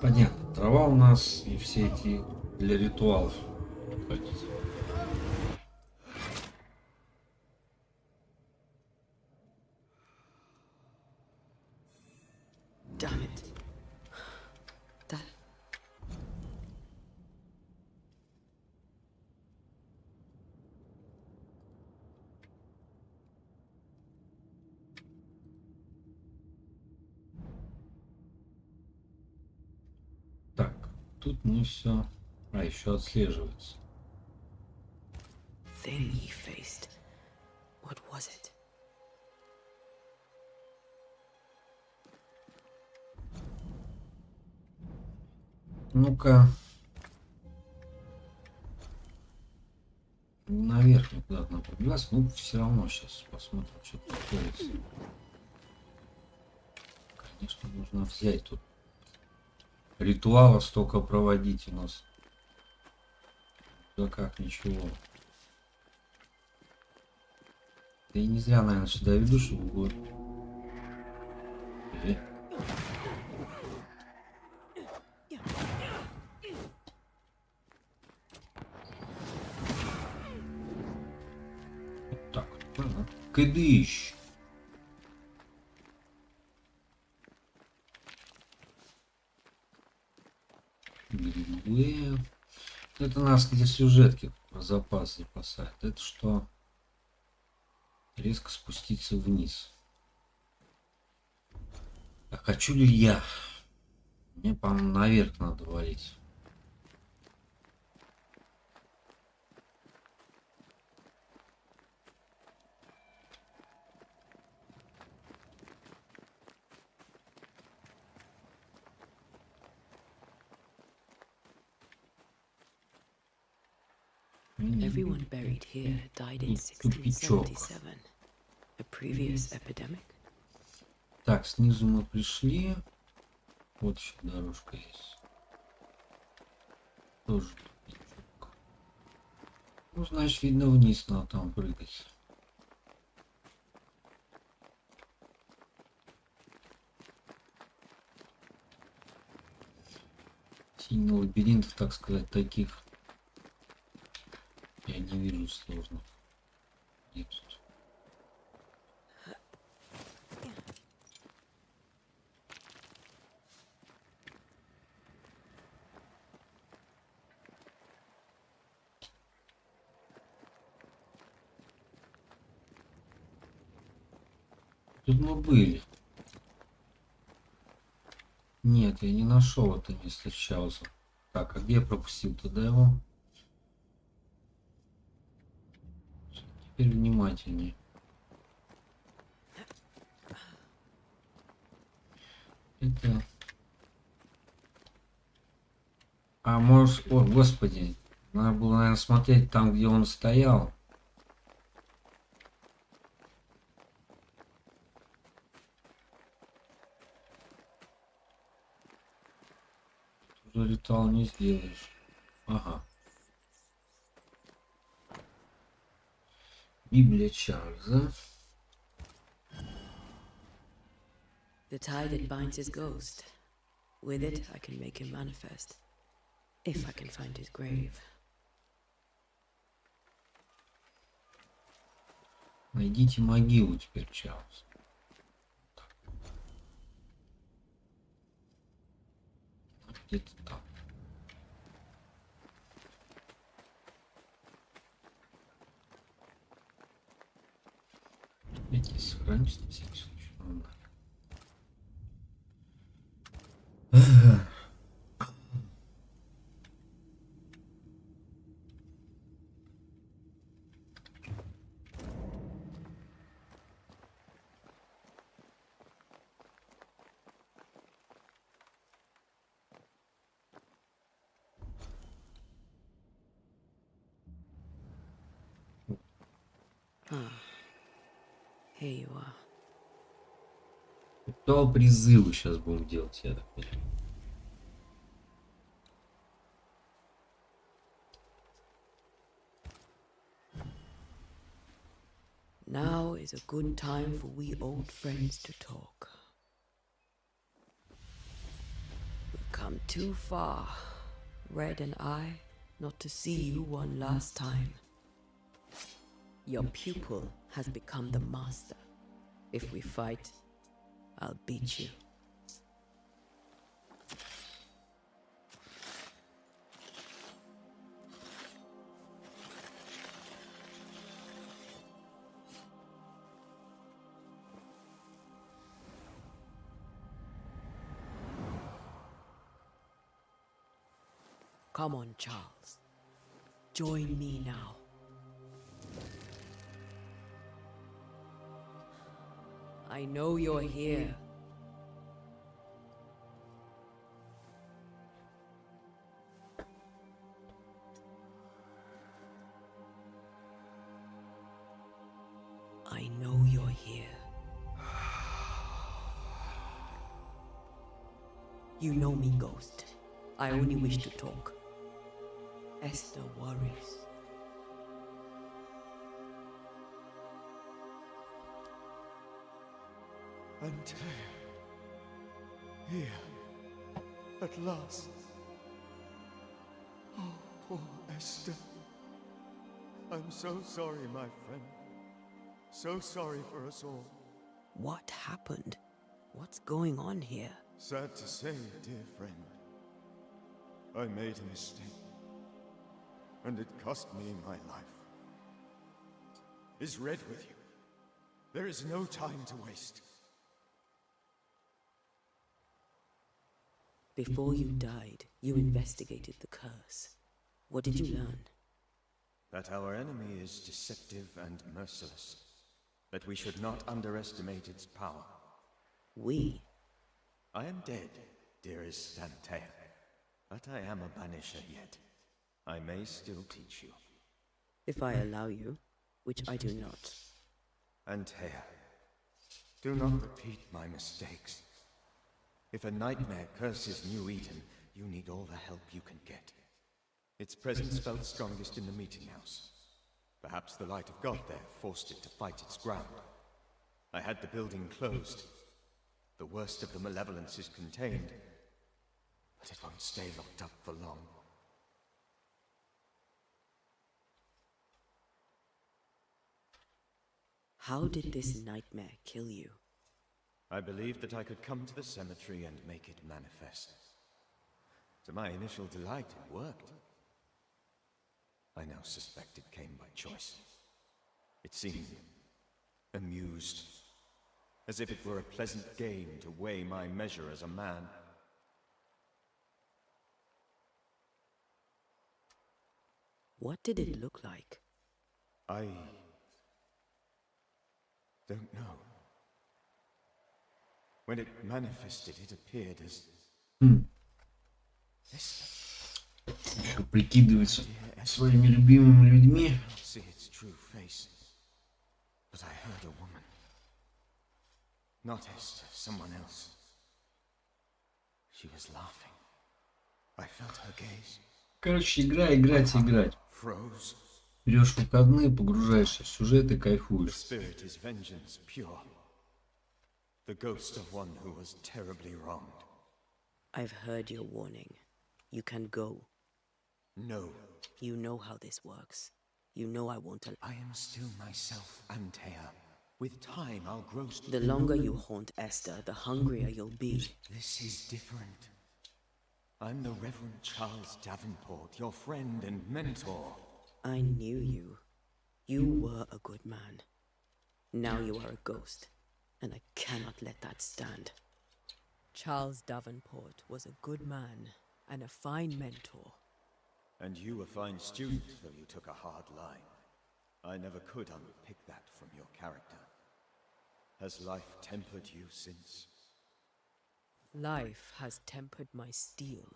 Понятно. Трава у нас и все эти для ритуалов. Damn it. That. Так, тут не все. А, еще отслеживается. Thing he faced. What was it? Ну-ка. Наверх куда-то надо пробиваться. Ну, все равно сейчас посмотрим, что тут творится. Конечно, нужно взять тут. Ритуалов столько проводить у нас. Да как, ничего. Да и не зря, наверное, сюда веду, чтобы было. Вот так вот. Ага. Кыдыщ. Грибы. Это нас для сюжетки про запас запасает. Это что? Резко спуститься вниз. А хочу ли я? Мне, по-моему, наверх надо валить. Everyone buried here died in 1677. A previous epidemic? Так, снизу мы пришли. Вот еще дорожка есть. Тоже тупичок. Ну, значит, видно, вниз надо там прыгать. Сильно лабиринтов, так сказать, таких я не вижу сложно. Нет. Тут мы были. Нет, я не нашел это место Чауза. Так, а где я пропустил тогда его? Теперь внимательнее. Это... А может... О, господи. Надо было, наверное, смотреть там, где он стоял. Уже ритуал не сделаешь. Ага. Библия Чарльза. The tie that binds his ghost. With it, I can make him manifest. If I can find his grave. Найдите могилу теперь, Чарльз. Где-то там. Эти сохранить на всякий случай. Here you are. Ритуал призыва сейчас будем делать, я так понимаю. Now is a good time for we old friends to talk. We've come too far, Red and I, not to see you one last time. Your pupil has become the master. If we fight, I'll beat you. Come on, Charles. Join me now. I know you're here. I know you're here. You know me, Ghost. I only wish to talk. Esther worries. And here, at last. Oh, poor Esther. I'm so sorry, my friend. So sorry for us all. What happened? What's going on here? Sad to say, dear friend. I made a mistake. and it cost me my life. Is Red with you? There is no time to waste. Before you died, you investigated the curse. What did you learn? That our enemy is deceptive and merciless. That we should not underestimate its power. We? I am dead, dearest Antea. But I am a banisher yet. I may still teach you. If I allow you, which I do not. Antea, do not repeat my mistakes. If a nightmare curses New Eden, you need all the help you can get. Its presence felt strongest in the meeting house. Perhaps the light of God there forced it to fight its ground. I had the building closed. The worst of the malevolence is contained, but it won't stay locked up for long. How did this nightmare kill you? I believed that I could come to the cemetery and make it manifest. To my initial delight, it worked. I now suspect it came by choice. It seemed amused, as if it were a pleasant game to weigh my measure as a man. What did it look like? I don't know. When it manifested, it appeared as... Еще прикидывается своими любимыми людьми. See its true face, but I heard a woman. Not Esther, someone else. She was laughing. I felt her gaze. Короче, играть. Froze. Берешь выходные, погружаешься в сюжет и The кайфуешь. spirit is vengeance pure. The ghost of one who was terribly wronged. I've heard your warning. You can go. No. You know how this works. You know I won't allow. I am still myself, Antea. With time, I'll grow... The longer you haunt Esther, the hungrier you'll be. This is different. I'm the Reverend Charles Davenport, your friend and mentor. I knew you. You were a good man. Now you are a ghost, and I cannot let that stand. Charles Davenport was a good man and a fine mentor. And you a fine student, though you took a hard line. I never could unpick that from your character. Has life tempered you since? Life has tempered my steel.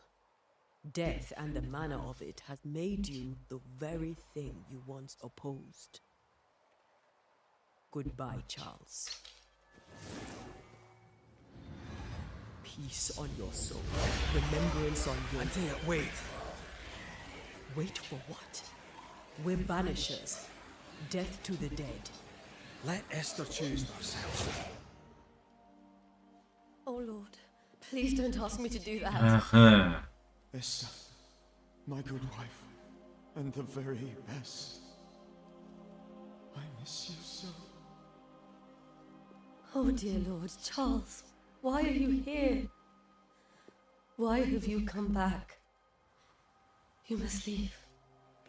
Death and the manner of it has made you the very thing you once opposed. Goodbye, Charles. Peace on your soul. Remembrance on your... Antea, wait. Wait for what? We're banishers. Death to the dead. Let Esther choose herself. Oh Lord, please don't ask me to do that. Ага. Esther, my good wife, and the very best. I miss you so. Oh dear Lord, Charles, why are you here? Why have you come back? You must leave,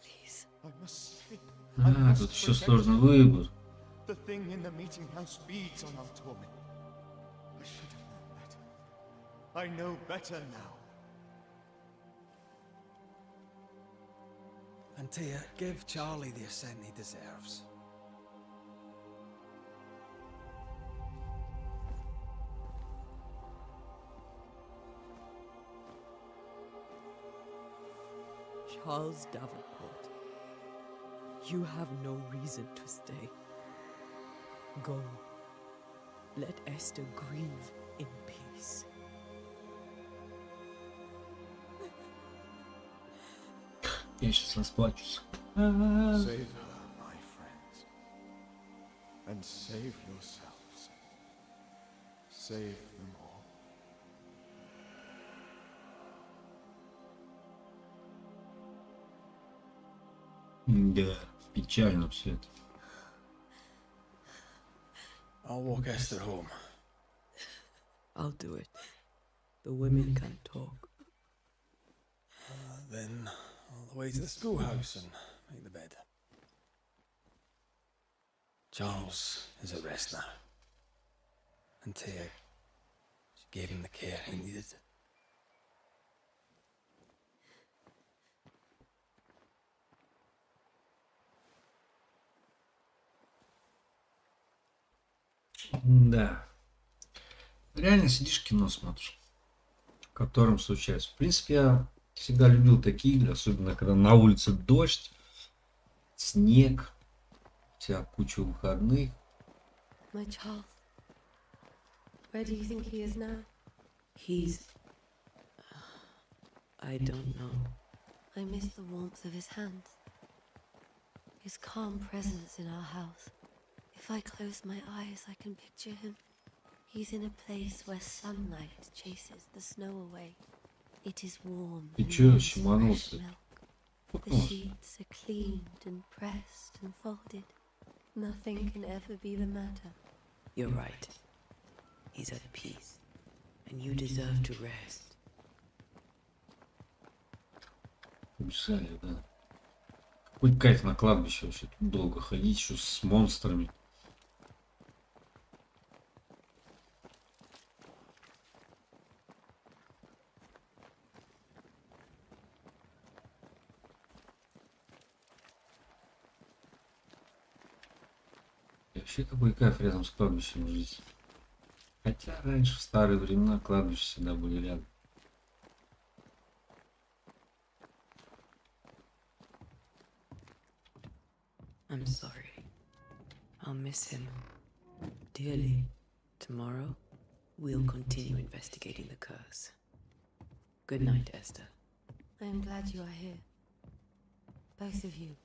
please. I must stay. А, тут еще сложный выбор. The thing in the meeting house feeds on our torment. I should have known better. I know better now. Antea, give Charlie the ascent he deserves. Charles Davenport, you have no reason to stay. Go. Let Esther grieve in peace. Я сейчас расплачусь. Save her, my friends. And save yourselves. Save them all. Да, печально все это. I'll walk Esther home. I'll do it. The women can talk. Then all the way to the schoolhouse and make the bed. Charles is at rest now. And Tia, she gave him the care he needed. Да. Реально сидишь, кино смотришь, в котором случается. В принципе, я всегда любил такие игры, особенно когда на улице дождь, снег, у тебя куча выходных. My Charles. Where do you think he is now? He's... I don't know. I miss the warmth of his hands. His calm presence in our house. If I close my eyes, I can picture him. He's in a place where sunlight chases the snow away. It is warm Ты and чё, there's щеманулся? fresh milk. The Пукнулся? sheets are cleaned and pressed and folded. Nothing can ever be the matter. You're right. He's at peace. And you deserve to rest. Убежали, да. Какой кайф на кладбище вообще, тут долго ходить еще с монстрами. И вообще какой кайф рядом с кладбищем жить. Хотя раньше, в старые времена, кладбища всегда были рядом. I'm sorry. I'll miss him dearly. Tomorrow, we'll continue investigating the curse. Good night, Esther. I am glad you are here. Both of you.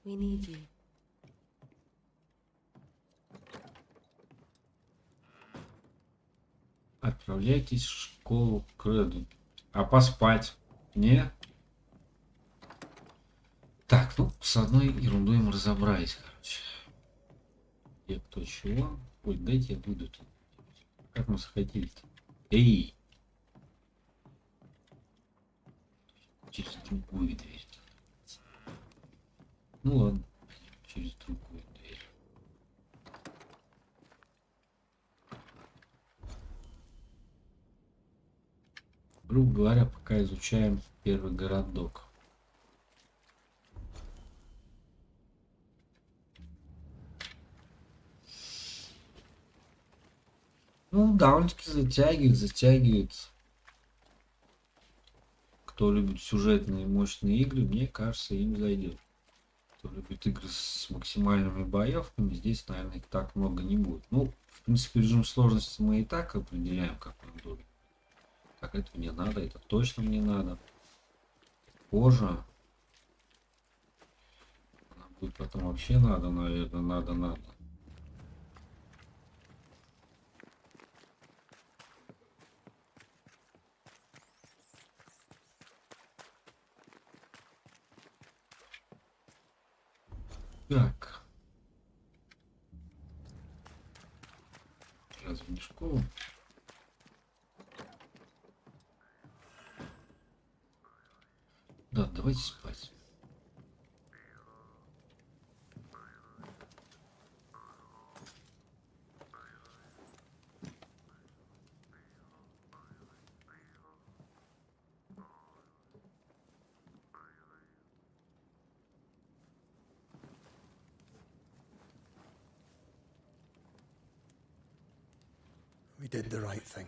We need you. Отправляйтесь в школу к Реду. А поспать? Не? Так, ну, с одной ерундой мы разобрались, короче. Где кто чего? Ой, дайте я выйду тут. Как мы захотели-то? Эй! Через другую дверь. Ну ладно, через другую дверь. Грубо говоря, пока изучаем первый городок. Ну, довольно-таки затягивает. Кто любит сюжетные мощные игры, мне кажется, им зайдет. Кто любит игры с максимальными боевками, здесь, наверное, их так много не будет. Ну, в принципе, режим сложности мы и так определяем, как он будет. Так, это мне надо, это точно мне надо. Кожа. Она будет потом вообще надо, наверное, надо. Так. Разве не школа? Да, давайте спать. We did the right thing.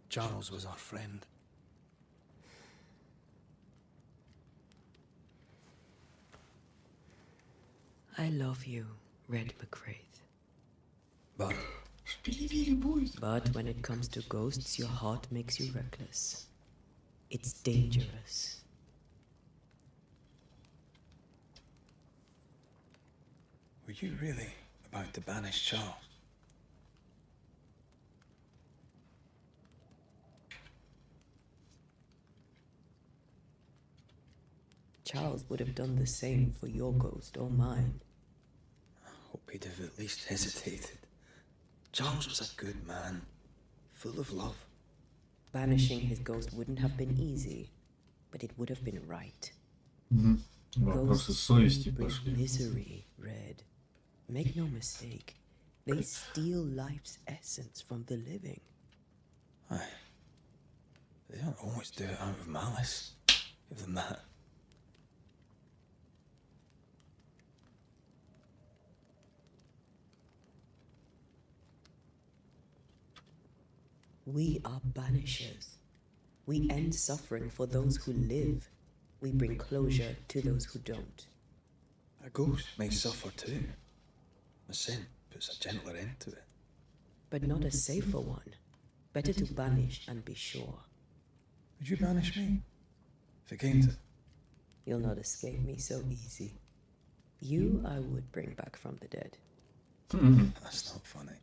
Charles was our friend. I love you, Red McCraith. But But when it comes to ghosts, your heart makes you reckless. It's dangerous. were you really about to banish Charles? Charles would have done the same for your ghost or mine. I hope he'd have at least hesitated. Charles was a good man, full of love. Banishing his ghost wouldn't have been easy. but it would have been right. Вопросы совести Ghosts bring пошли. misery, Red. Make no mistake, they steal life's essence from the living. Aye. They don't always do it out of malice. Give them that. We are banishers. We end suffering for those who live. We bring closure to those who don't. A ghost may suffer too. A sin puts a gentler end to it. But not a safer one. Better to banish and be sure. Would you banish me? If it came to... You'll not escape me so easy. You I would bring back from the dead. That's not funny.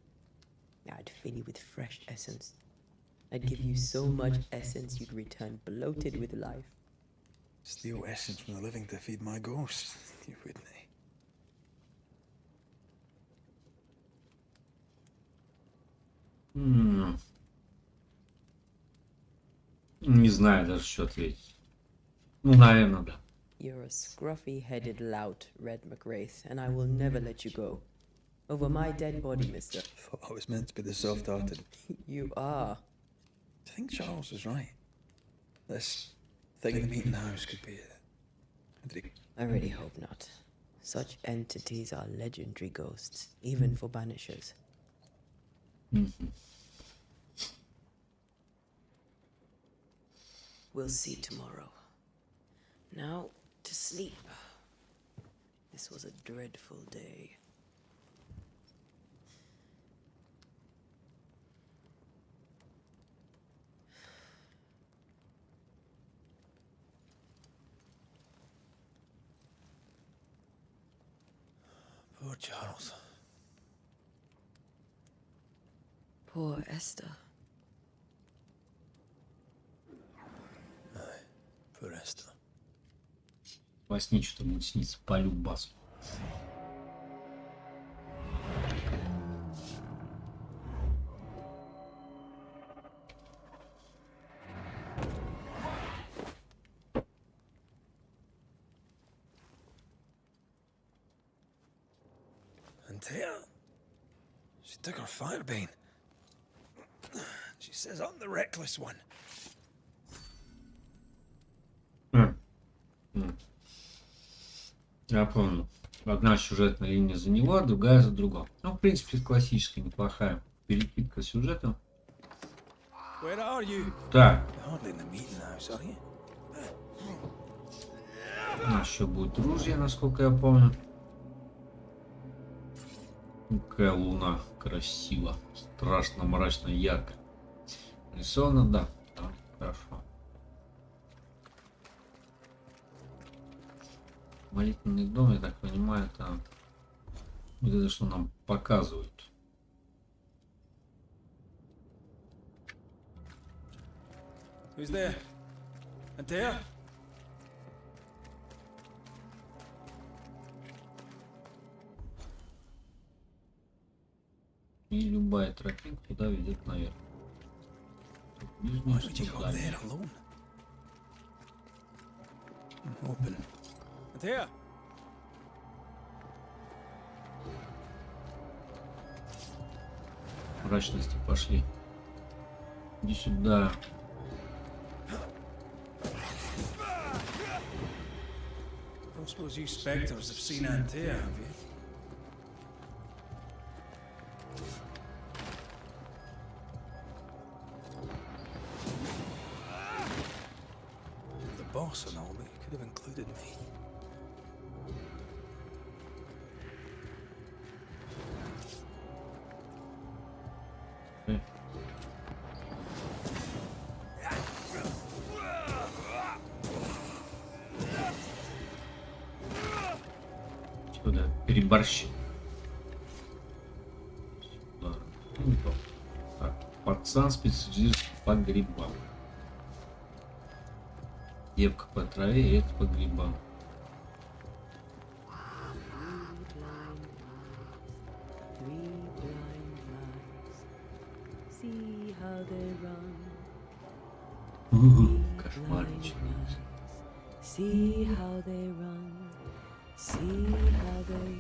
I'd fill you with fresh essence. I'd give you so much essence you'd return bloated with life. Steal essence from the living to feed my ghost. You wouldn't. Не знаю даже, что ответить. Ну, наверное, да. You're a scruffy-headed lout, Red McWraith, and I will never let you go. Over my dead body, mister. Thought I was meant to be the soft-hearted. You are. I think Charles was right. This thing in the meeting house could be it. I really hope not. Such entities are legendary ghosts, even for banishers. We'll see tomorrow. Now, to sleep. This was a dreadful day. Poor Charles. Poor Esther. Aye, poor Esther. Во сне что-то будет сниться по любасу. Antea, she took her firebane. She says I'm the reckless one. Я помню. Одна сюжетная линия за него, другая за другого. Ну, в принципе, классическая, неплохая перекидка сюжета. Так. У нас еще будет ружье, насколько я помню. Какая луна красиво, страшно, мрачно, ярко. Рисовано, да, хорошо. Молитвенный дом, я так понимаю, это вот это, что нам показывают. Who's there? Antea? И любая тропинка туда ведет наверх. Нижнее здание. Antea? Мрачности пошли. Иди сюда. I don't suppose you spectres have seen Antea, have you? The boss and all, but you could have included me. Сюда, переборщил. Сюда. Так, пацан специализируется по грибам. Девка по траве, и это по грибам. Кошмар начинается. See how they run, see how they...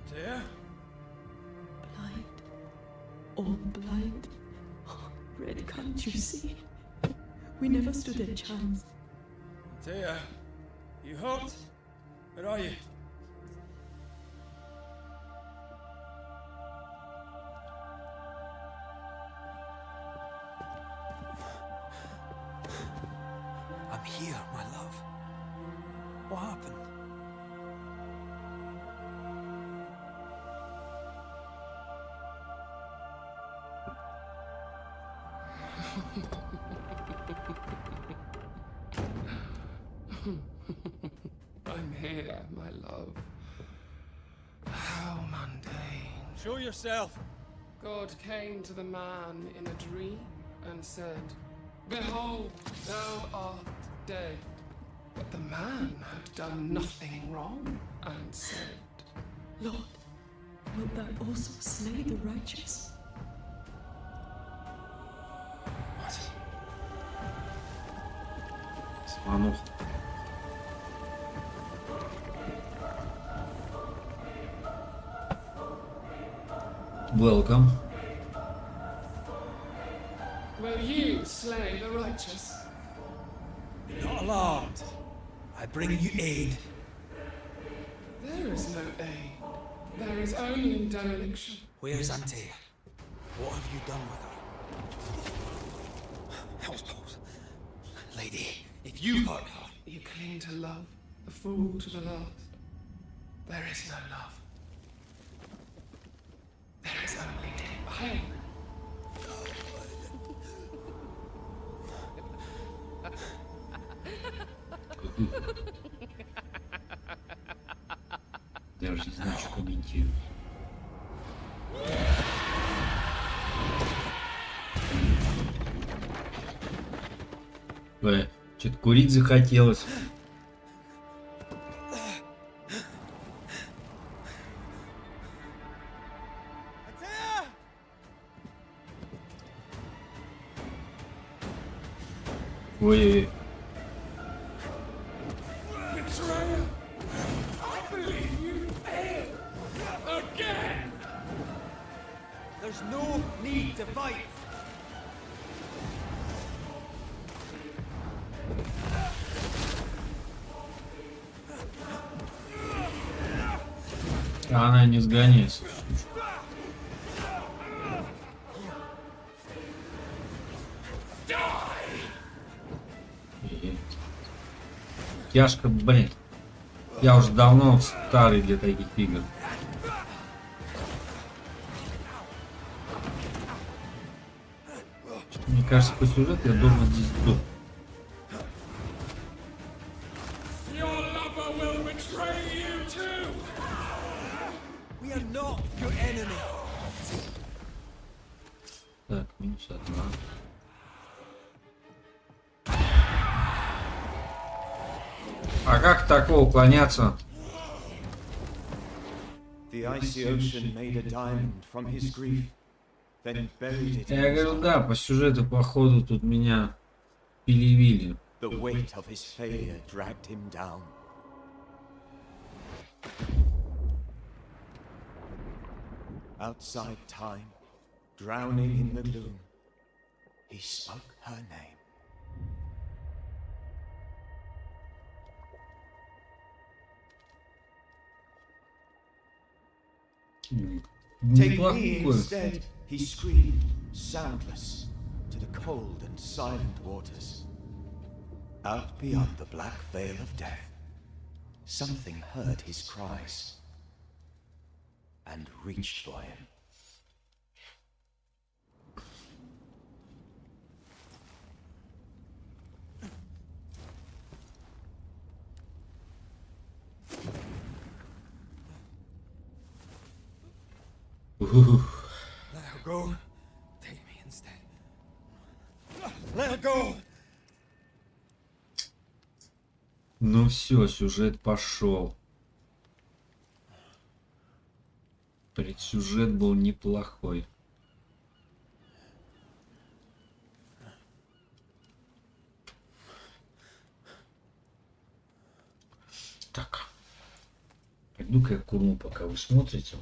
Dear? Blind, all blind. Oh, Red, can't you see? We never stood a chance. Dear, you hurt? Where are you? I'm here, my love. What happened? I'm here, my love. How mundane. Show yourself. God came to the man in a dream and said, Behold, thou art dead. But the man had done nothing wrong and said, Lord, wilt thou also slay the righteous? Звонок. Welcome. Will you slay the righteous? Be not alarmed. I bring you aid. There is no aid. There is only dereliction. Where is Antea? What have you done with her? Hellspawn. Lady, if you hurt her... You cling to love, a fool to the last. There is no love. There is only pain. Даже не знаю, что комментировать. Что-то курить захотелось. Ой-ой-ой. There's no need to fight. Она не сгоняется. Тяжко, блин. Я уже давно старый для таких игр. Мне кажется, по сюжету я должен здесь сдохнуть. Так, минус одна. А как такого уклоняться? The icy ocean made a diamond from his grief, then buried it in Я his говорю, heart. да, по сюжету, походу, тут меня пилевили. The weight of his failure dragged him down. Outside time, drowning in the gloom, he spoke her name. Take me instead, he screamed, soundless, to the cold and silent waters. Out beyond the black veil of death, something heard his cries and reached for him. Let her go. Take me instead. Let her go. Ну, Ну все, сюжет пошел. Предсюжет был неплохой. Так. Пойду-ка я курну, пока вы смотрите.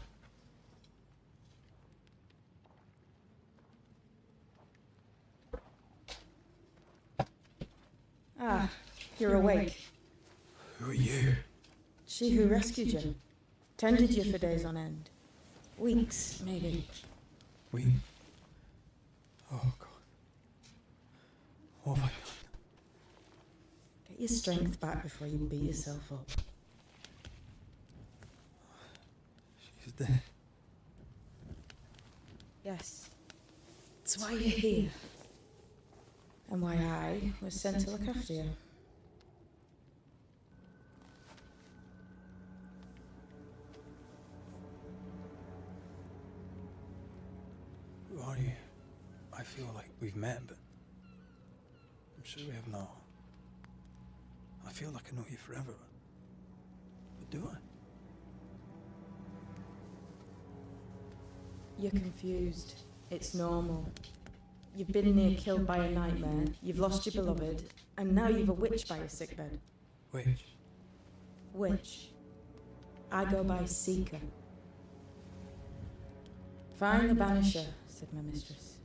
Ah, you're awake. Who are you? She who rescued you. Tended you for days on end. Weeks, maybe. We. Oh, God. What have I done? Get your strength back before you beat yourself up. She's dead. Yes. That's why you're here. And why I was sent to look after you. Who are you? I feel like we've met, but I'm sure we have not. I feel like I know you forever. But do I? You're confused. It's normal. You've been near killed by a nightmare, you've lost your beloved, and now you've a witch by your sickbed. Witch? Witch. I go by Seeker. Find the Banisher, said my mistress.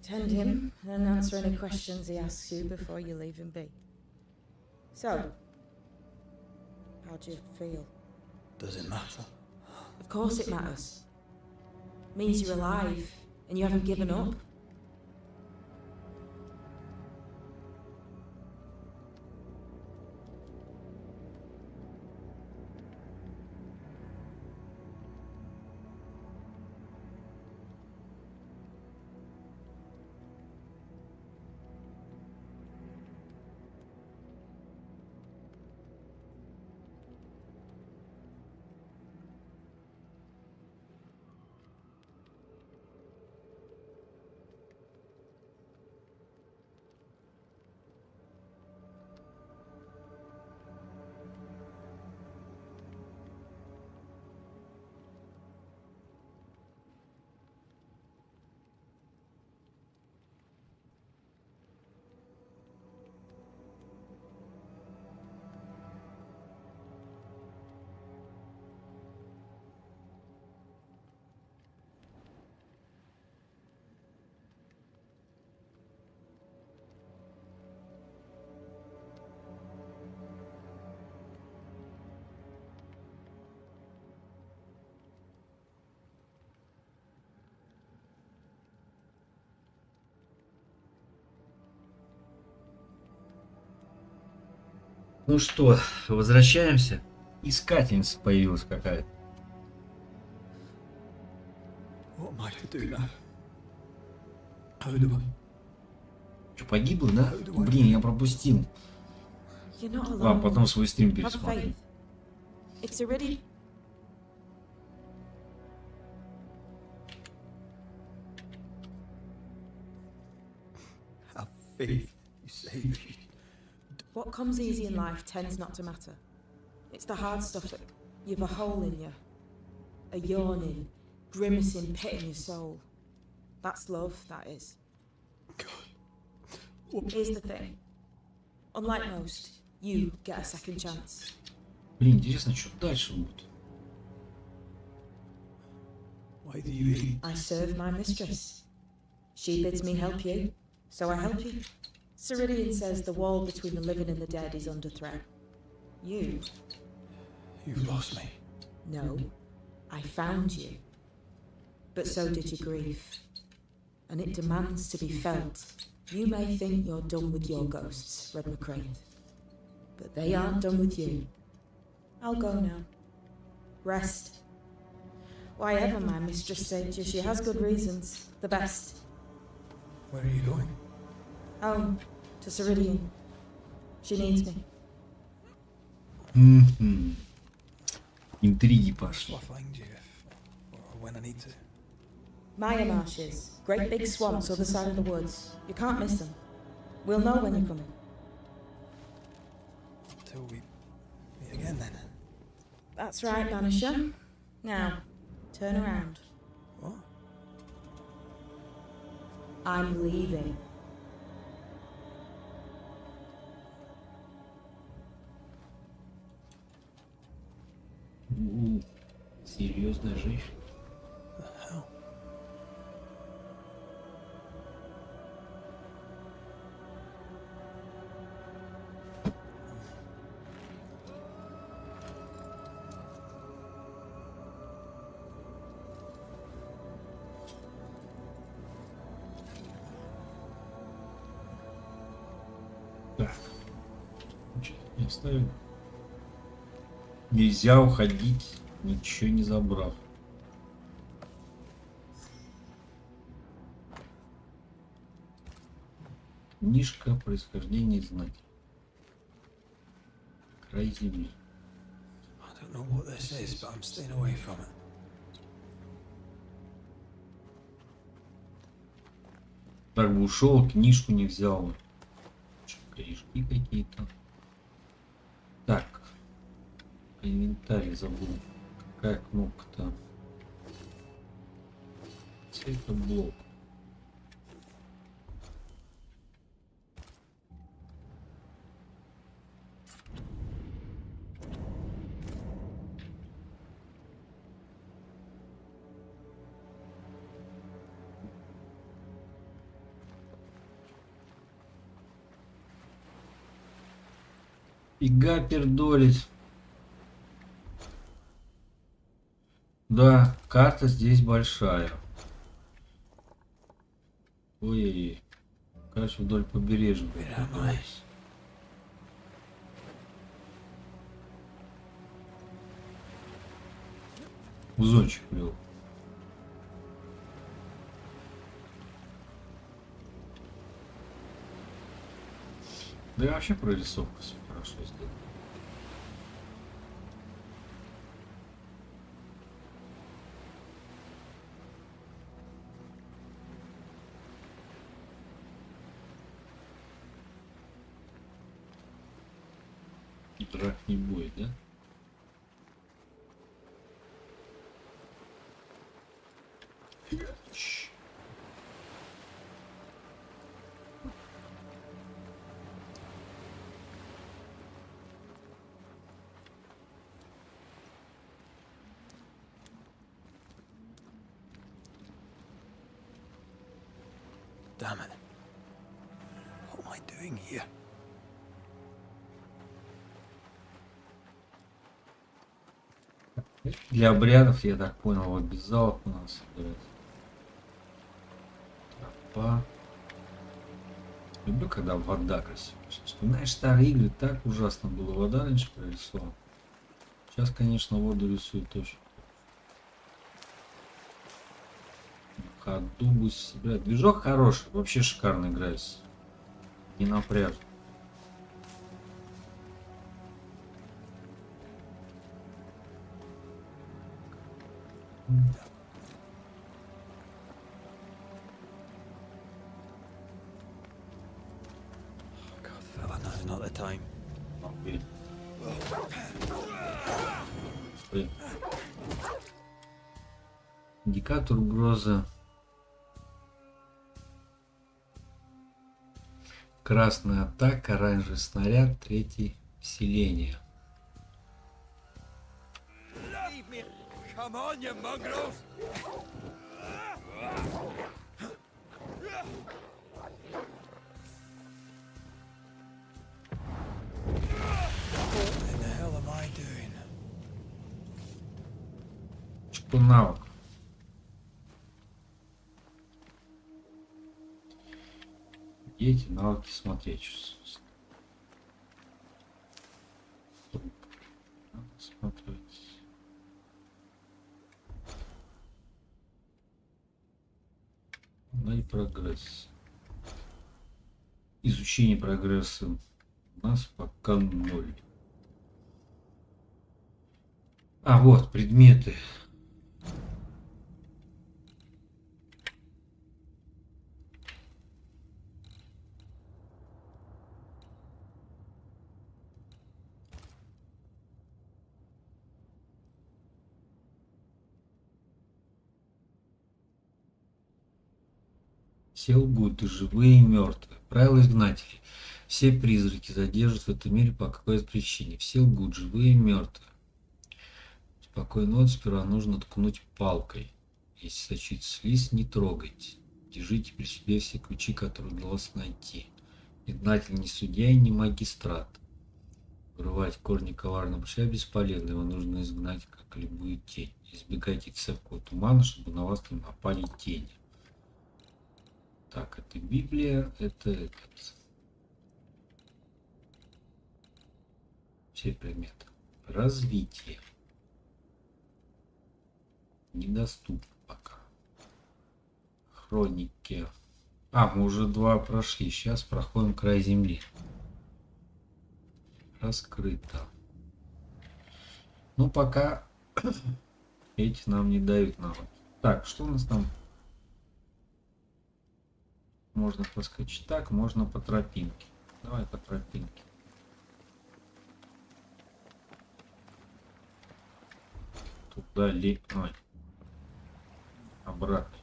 Tend him, and answer any questions he asks you before you leave him be. So, how do you feel? Does it matter? Of course it matters. Means you're alive, and you haven't given up. Ну что, возвращаемся. Искательница появилась какая-то. What am I to do now? How do I? Что, погибла, да? Блин, я пропустил. You're not alone. Ладно, потом свой стрим Have пересмотрю. faith. It's already. Have faith, you say. What comes easy in life tends not to matter. It's the hard stuff that you've a hole in you, a yawning, grimacing pit in your soul. That's love, that is. Here's the thing. Unlike most, you get a second chance. Блин, интересно, что дальше будет. Why do you eat? I serve my mistress. She bids me help you, so I help you. Ceridian says the wall between the living and the dead is under threat. You've lost me. No, I found you. But so did your grief. And it demands to be felt. You may think you're done with your ghosts, Red McCraith. But they aren't done with you. I'll go now. Rest. Why ever my mistress saved you, she has good reasons. The best. Where are you going? Home. To Ceridian. She needs me. Интриги пошли. I'll find you or when I need to. Maya marshes. Great big swamps other side of the woods. You can't miss them. We'll know when you're coming. Until we meet again then. That's right, Banisher. Now, turn around. What? I'm leaving. Серьезная женщина. The hell? Так. Что-то не оставим. Нельзя уходить, ничего не забрав. Книжка происхождения Изгнатели. Край земли. I don't know what this is, but I'm staying away from it. Так бы ушел, книжку не взял. Корешки какие-то. Так. Инвентарь забыл. Какая кнопка-то? Это блок. Фига пердолить. Да, карта здесь большая. Ой-ой-ой. Короче, вдоль побережья. Узончик плел. Да и вообще прорисовка все хорошо сделана. Драк не будет, да? Damn it. What am I doing here? Для обрядов, я так понял, обязалов у нас собирать. Тропа. Люблю, когда вода красивая. Вспоминаешь старые игры, так ужасно было. Вода раньше прорисована. Сейчас, конечно, воду рисуют очень. На ходу будет собирать. Движок хороший, вообще шикарно играется. Не напряжно. God, fella, now's not the time. Индикатор угрозы. Красная атака, оранжевый снаряд, третий вселение. Come on, you mongrels! What in the hell am I doing? Что навык? Эти навыки смотреть. Смотреть. Ну и прогресс. Изучение прогресса у нас пока 0. А вот предметы. Все лгут, и живые, и мертвые. Правило изгнателей. Все призраки задержат в этом мире по какой-то причине. Все лгут, живые и мертвые. Спокойной ночи, сперва нужно ткнуть палкой. Если сочится слизь, не трогайте. Держите при себе все ключи, которые удалось найти. Изгнатель не судья и не магистрат. Вырывать корни коварного пша бесполезно, его нужно изгнать, как любую тень. Избегайте цепкого тумана, чтобы на вас не напали тени. Так, это Библия, это этот. Все предметы. Развитие. Недоступно пока. Хроники. А, мы уже 2 прошли. Сейчас проходим край земли. Раскрыто. Ну, пока эти нам не дают навыки. Так, что у нас там? Можно проскочить так, можно по тропинке. Давай по тропинке. Туда ли... Ой. Обратно.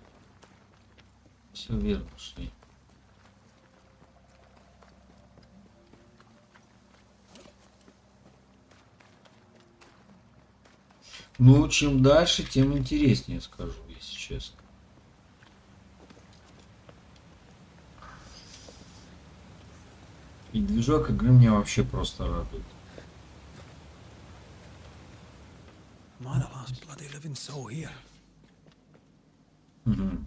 Все верно шли. Ну, чем дальше, тем интереснее, скажу, если честно. И движок игры меня вообще просто радует. Am I the last bloody living soul here? Угу.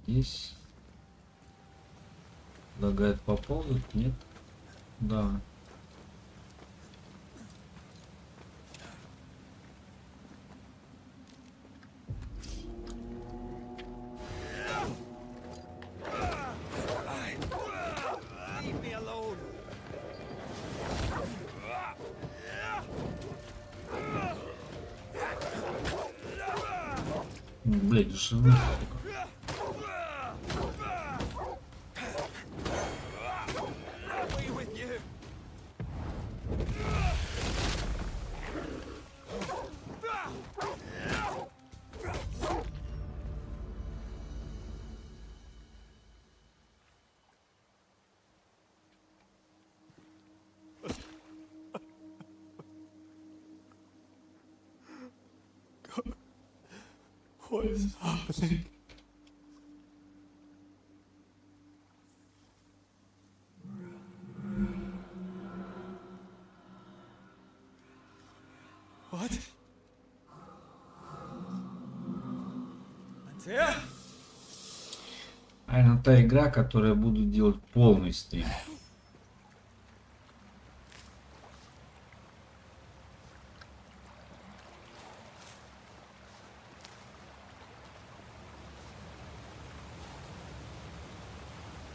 Здесь предлагает поползать, нет? Да. Блядь, душевно. What is happening? What? А это та игра, которая буду делать полный стрим.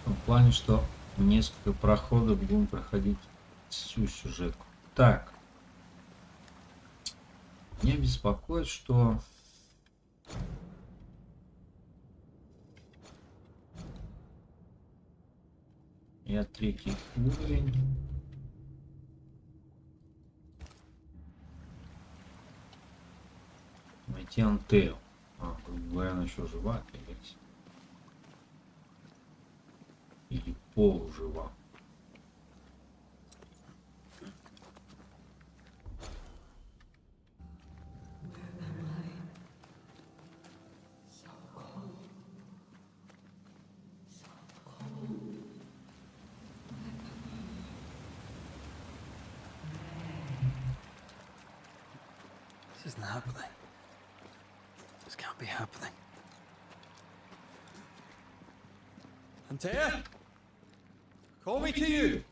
В плане, что несколько проходов будем проходить всю сюжетку. Так. Меня беспокоит, что я 3-й уровень. Найти Антею. Грубо говоря, она еще жива, опять. Или полужива. This isn't happening. This can't be happening. Antea? Call me to you!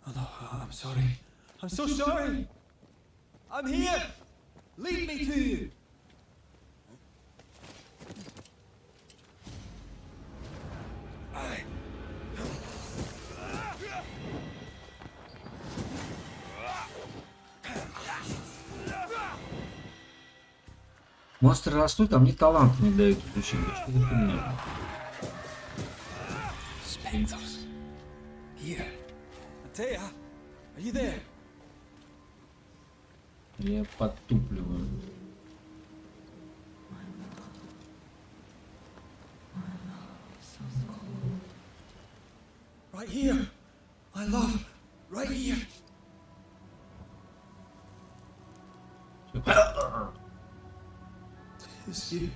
Hello, I'm sorry. I'm so sorry! I'm here! Lead me to you! Монстры растут, а мне талант не дают изучения. Что за фигня? Spectres. Here. Antea, are you there? Я подтупливаю. Right here. My love, right here. It's you.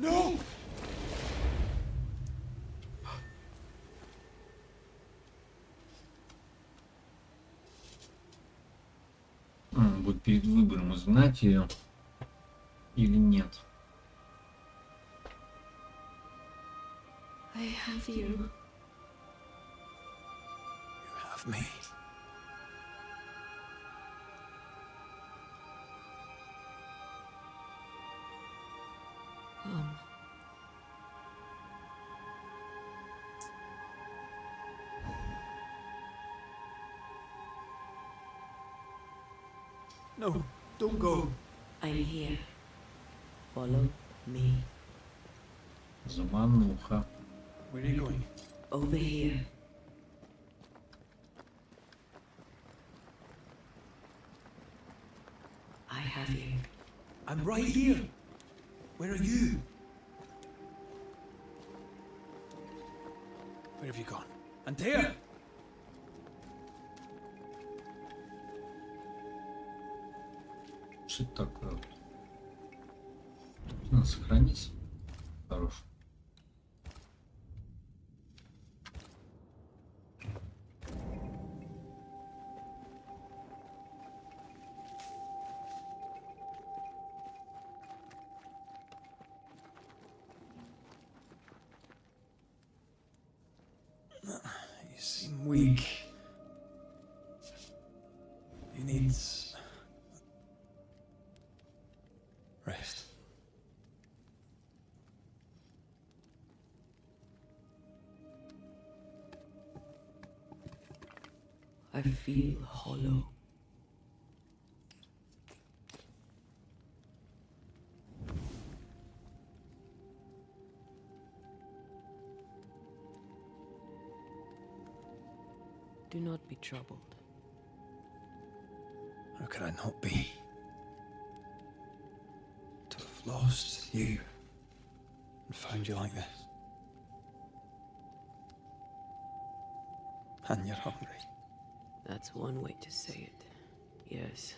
No! Будет перед выбором, изгнать ее или нет. I have you. You have me. No, don't go. I'm here. Follow me. Замануха. Where are you going? Over here. I have you. I'm right here. Where are you? Where have you gone? Antea! Что это такое? Вот? Надо сохраниться. Хорош. You seem weak. You need rest. I feel hollow. Do not be troubled. How could I not be? To have lost you and found you like this. And you're hungry. That's one way to say it. Yes.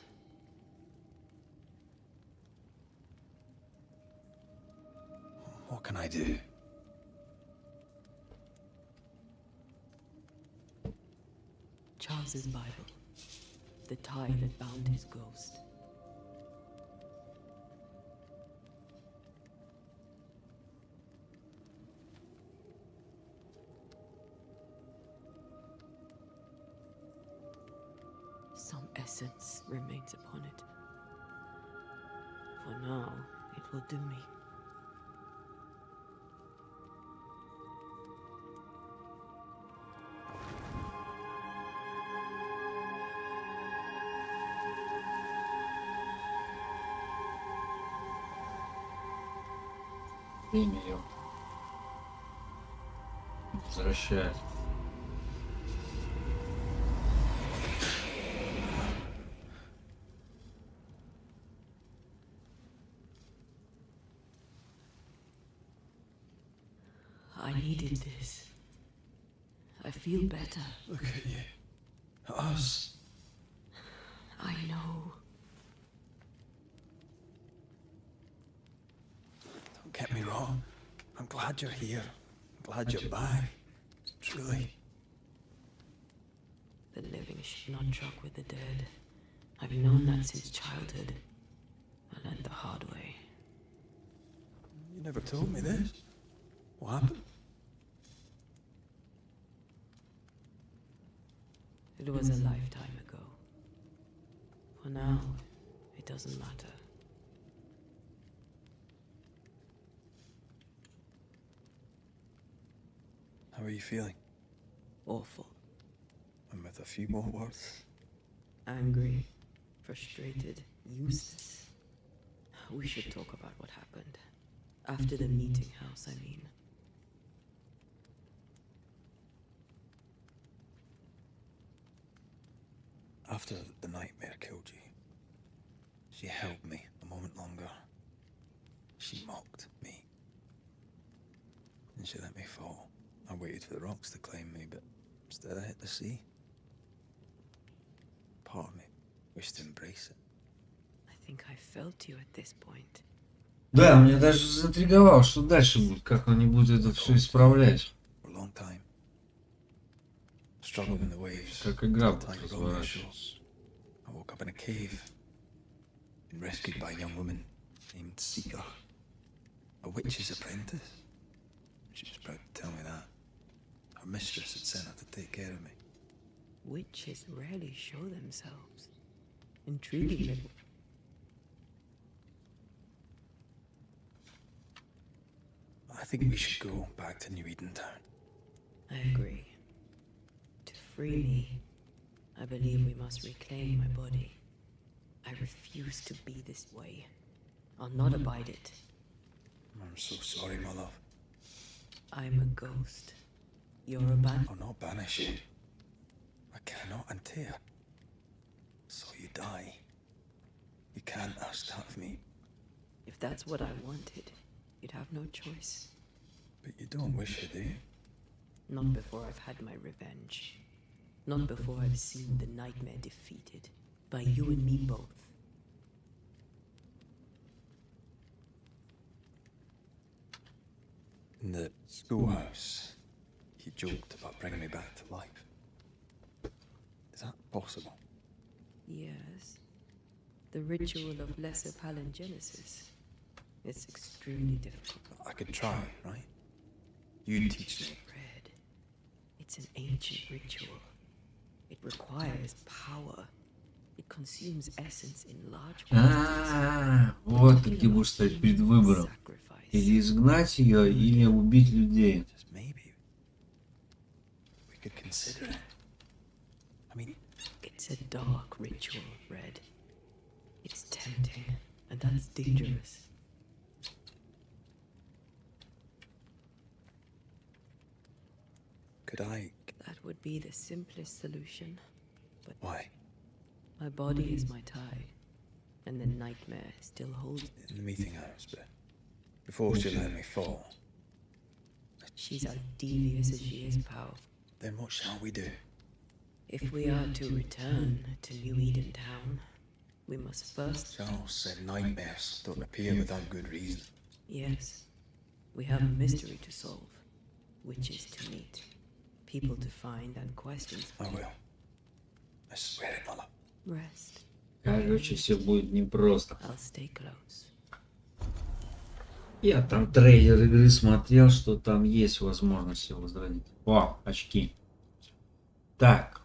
What can I do? Charles's Bible. The tie that bound his ghost. Some essence remains upon it. For now, it will do me. Время ее возвращает. I needed this. I feel better. Look at you. At us. I know. Don't get me wrong. I'm glad you're here. I'm glad you're back. Truly. The living should not truck with the dead. I've known that since childhood. I learned the hard way. You never told me this. What happened? It was a lifetime ago. For now, it doesn't matter. How are you feeling? awful. And with a few more words. Angry, frustrated, useless. We should talk about what happened. After the meeting house, I mean. After the nightmare killed you, she held me a moment longer. She mocked me. And she let me fall. I waited for the rocks to claim me, but instead I hit the sea. Part of me wished to embrace it. I think I felt you at this point. Да, меня даже заинтриговало, что дальше будет, как они будут это все исправлять. For a long time. Struggling in the waves. Как игра будет Tight around my разворачиваться. shores. I woke up in a cave. Been rescued by a young woman named Seeker. A witch's apprentice. She was proud to tell me that. Her mistress had sent her to take care of me. Witches rarely show themselves. Intriguing little. I think we should go back to New Eden Town. I agree. To free me, I believe we must reclaim my body. I refuse to be this way. I'll not abide it. I'm so sorry, my love. I'm a ghost. You're a I'll not banish you. I cannot untear. So you die. You can't ask that of me. If that's what I wanted, you'd have no choice. But you don't wish it, do you? Not before I've had my revenge. Not before I've seen the nightmare defeated. By you and me both. In the schoolhouse, you joked about bringing me back to life. Is that possible? Yes. The ritual of lesser palingenesis. It's extremely difficult. I could try, right? You teach me. Red. It's an ancient ritual. It requires power. It consumes essence in large quantities. Вот как ты будешь стоять перед выбором. Или изгнать ее, или убить людей. Maybe we could consider it. I mean, it's a dark ritual, Red. It's tempting, and that's dangerous. Could I? That would be the simplest solution. But why? My body is my tie, and the nightmare still holds. In the meeting house, but before she let me fall. She's as devious as she is powerful. Then what shall we do? If we are to return to New Eden Town, we must first. Charles said nightmares don't appear without good reason. Yes, we have a mystery to solve, witches to meet, people to find, and questions. I will. I swear it, mother. Rest. Короче, все будет непросто. I'll stay close. Я там трейлер игры смотрел, что там есть возможность его возродить. О, очки. Так.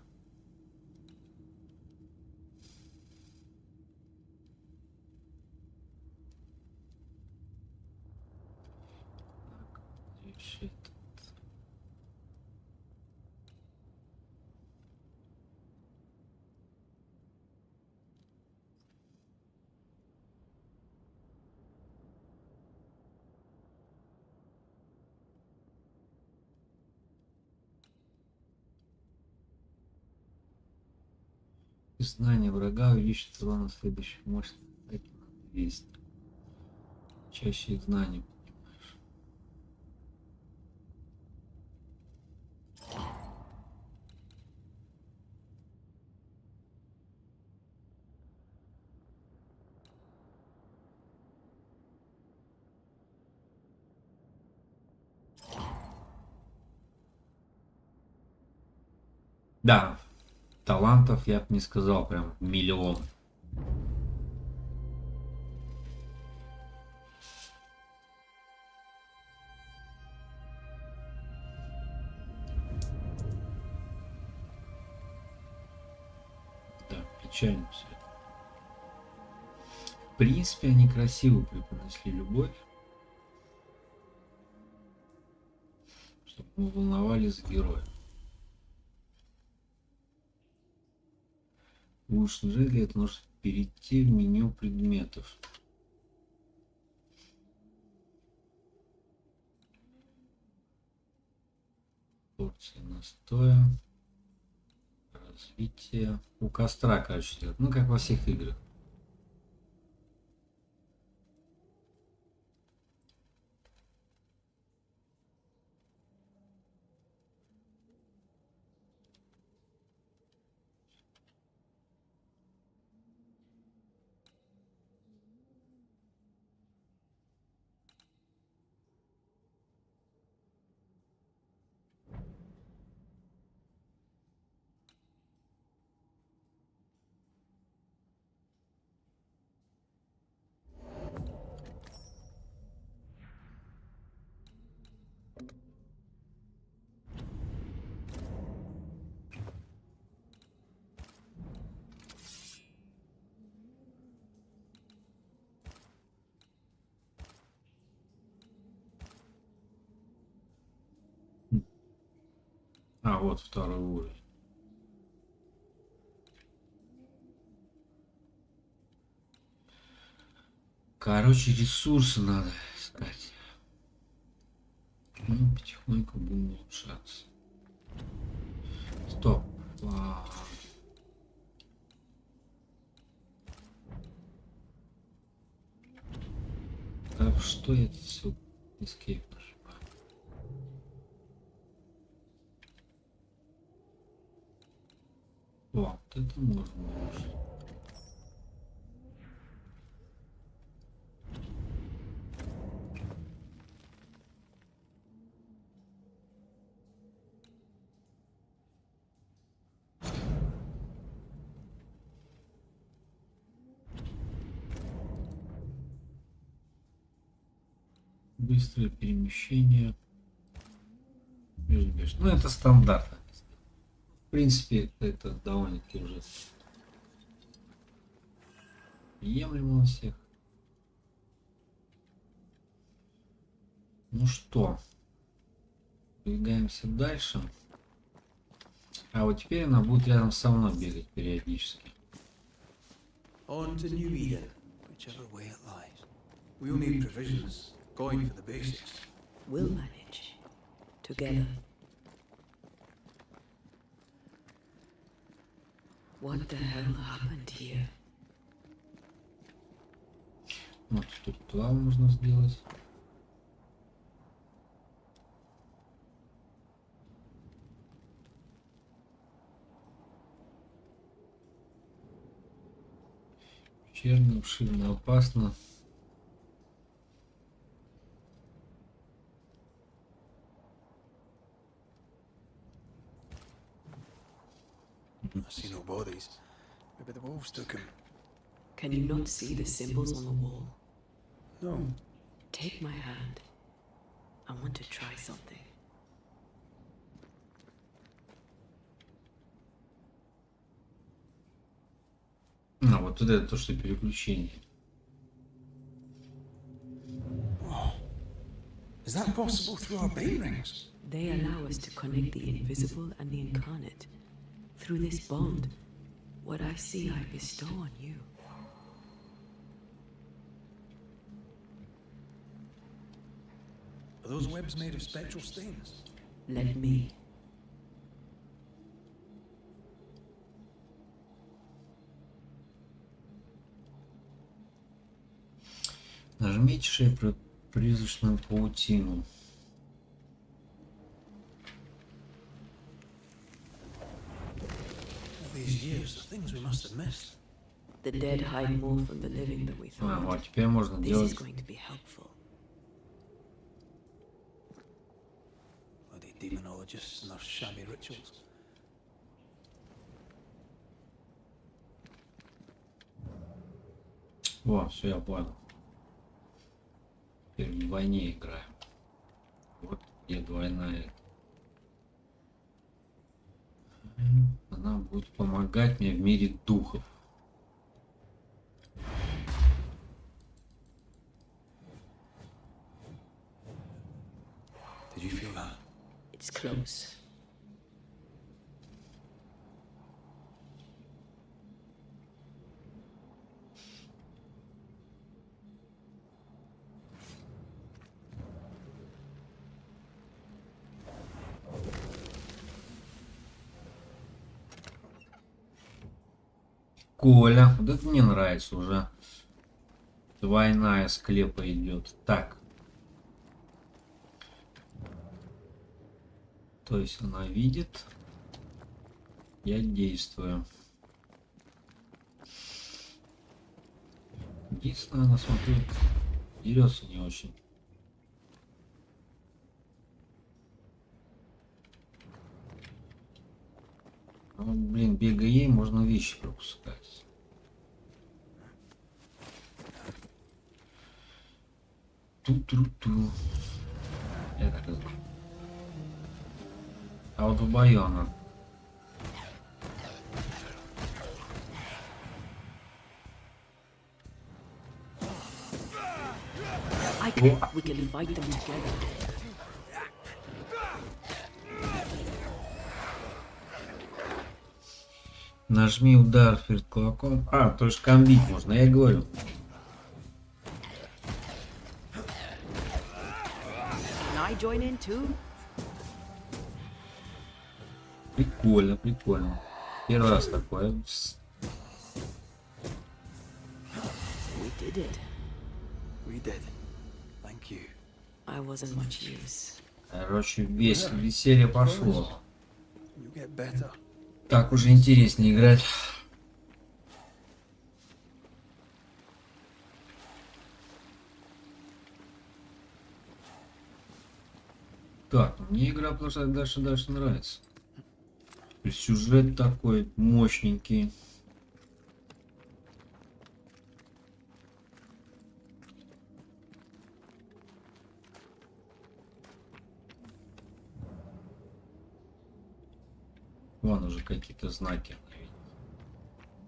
Знание врага увеличит урон на следующих мощных атаки на 200. Чаще их знаний понимаешь. Да. Талантов я бы не сказал прям миллион. Да, печально все. В принципе, они красиво преподнесли любовь, чтобы мы волновались за героя. Лучше нажать, для этого нужно перейти в меню предметов. Порция настоя. Развитие. У костра, короче, делать. Ну, как во всех играх. А, вот второй уровень. Короче, ресурсы надо искать. Ну, потихоньку будем улучшаться. Стоп. Так, что я тут все escape нажимаю? Вот это можно улучшить. Быстрое перемещение. Ну, это стандартно. В принципе, это довольно-таки уже приемлемо у всех. Ну что, двигаемся дальше. А вот теперь она будет рядом со мной бегать периодически. On to New Eden, whichever way it lies. We'll need provisions. Going for the basics. We'll manage. Together. What the hell happened here? Вот тут два можно сделать. Черно, обширно, опасно. I see no bodies. Maybe the wolves took him. Can you not see the symbols on the wall? No. Take my hand. I want to try something. А, вот это то, что переключение. Is that possible through our bane rings? They allow us to connect the invisible and the incarnate. Through this bond, what I see I bestow on you. Are those webs made of spectral stains? Let me. Нажмите шею призрачную паутину. These years, the things we must have missed. The dead hide more from the living than we thought. Вот теперь можно This делать. is going to be helpful. Bloody demonologists and their shabby rituals. Во, все, я понял. Теперь вдвойне играем. Вот где двойная. Она будет помогать мне в мире духов. Did you feel that? It's close. Прикольно. Вот это мне нравится уже. Двойная склепа идет. Так. То есть она видит. Я действую. Единственное, она, смотрю, дерется не очень. Ну, блин, бегая ей, можно вещи пропускать. Ту-ту-ту. Я так и знал. А вот в бою она. I think we can fight them together. Нажми удар перед кулаком. А, то есть комбить можно, я и говорю. Can I join in too? Прикольно, прикольно. Первый раз такое. We did it. We did. Thank you. I wasn't much use. Короче, веселье пошло. You get better. Так уже интереснее играть. Так, мне игра продолжает дальше нравится. То есть сюжет такой мощненький. Вон уже какие-то знаки.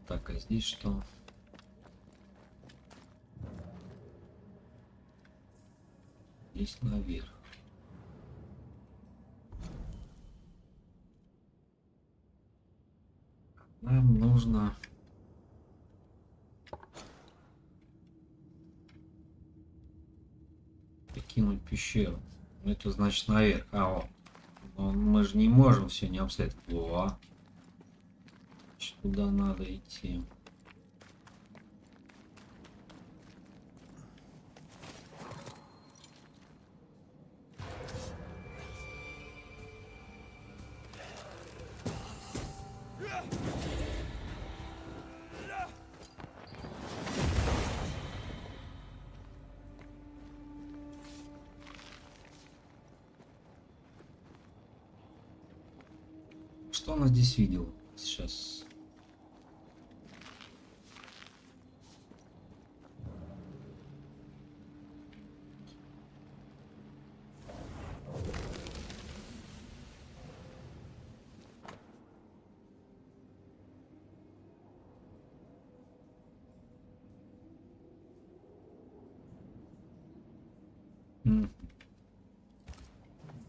Так, а здесь что? Здесь наверх. Нам нужно покинуть пещеру. Это значит наверх. А, вот. Но мы же не можем все не обстоять. Во. Куда надо идти? Что она здесь видела сейчас?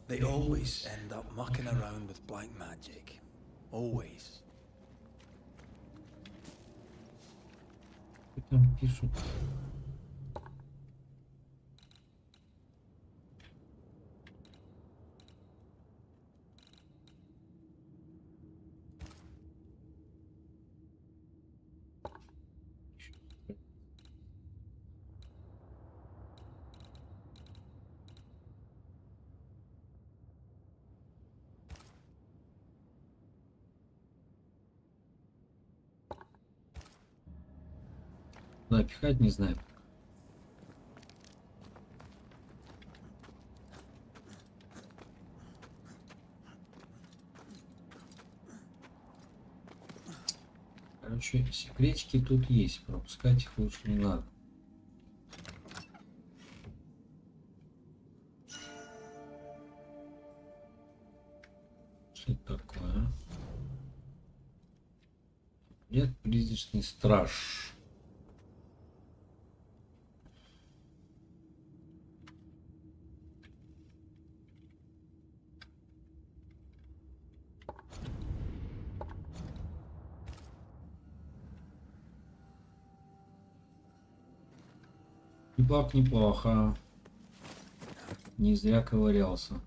They always end up mucking around with black magic. Always. Что там пишут? Да, пихать не знаю. Короче, секретики тут есть. Пропускать их лучше не надо. Что это такое? Нет, призрачный страж. Неплохо, неплохо. Не зря ковырялся.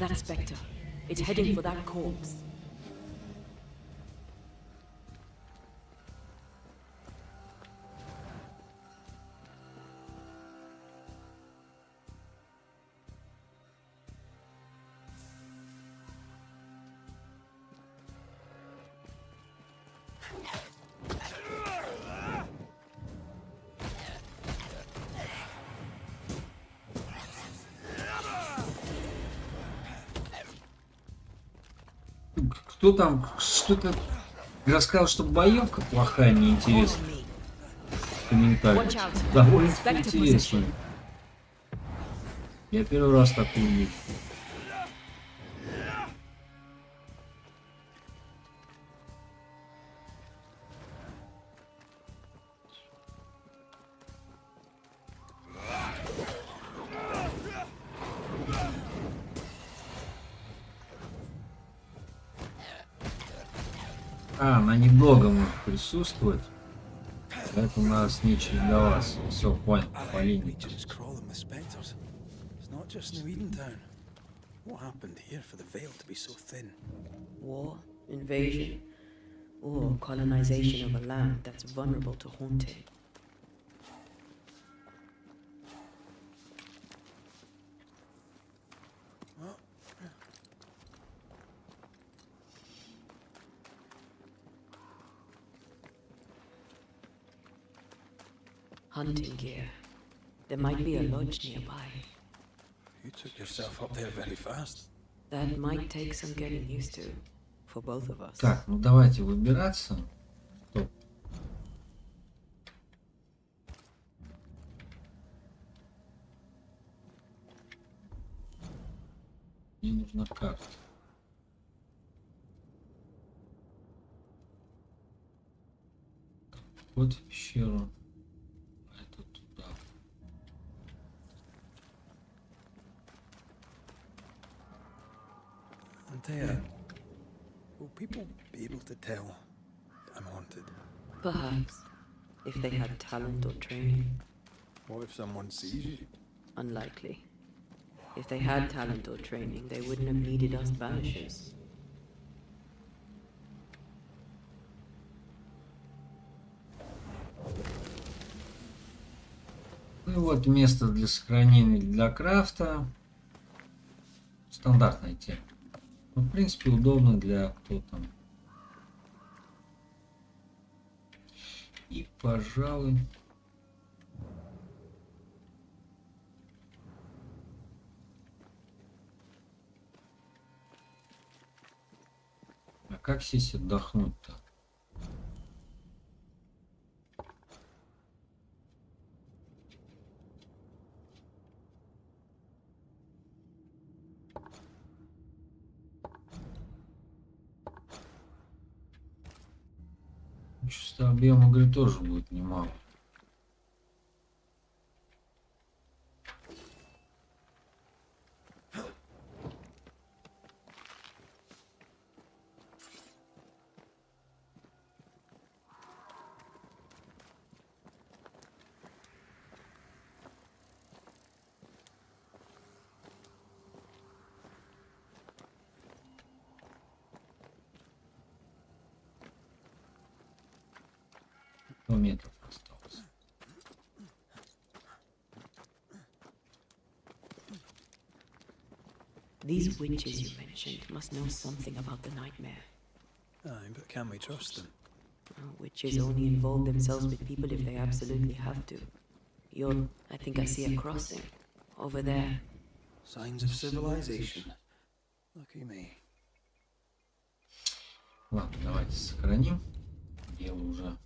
That spectre. It's heading for that corpse. Кто там что-то рассказал, что боевка плохая, неинтересная? Комментарий. Довольно интересно. Я первый раз такую вижу. Она недолго может присутствовать, поэтому надо с ней чередоваться. Все, понял, по линии. War, invasion, or colonization of a land that's vulnerable to haunting. Hunting gear. There might be a lodge nearby. You took yourself up there very fast. That might take some getting used to, for both of us. Так, ну давайте выбираться. Стоп. Мне нужна карта. Вот в пещеру. Will people be able to tell I'm haunted? Perhaps, if they had talent or training. What if someone sees you? Unlikely. If they had talent or training, they wouldn't have needed us Banishers. Ну и вот место для сохранения для крафта. Стандартная тема. Ну, в принципе, удобно для кто там. И, пожалуй... А как сесть отдохнуть-то? Чисто объем игры тоже будет немало. Метров осталось. These witches you mentioned must know something about the nightmare. Aye, but can we trust them? Well, witches only involve themselves with people if they absolutely have to. I think I see a crossing. Over there. Signs of civilization. Lucky me. Ладно, давайте сохраним. Дело уже.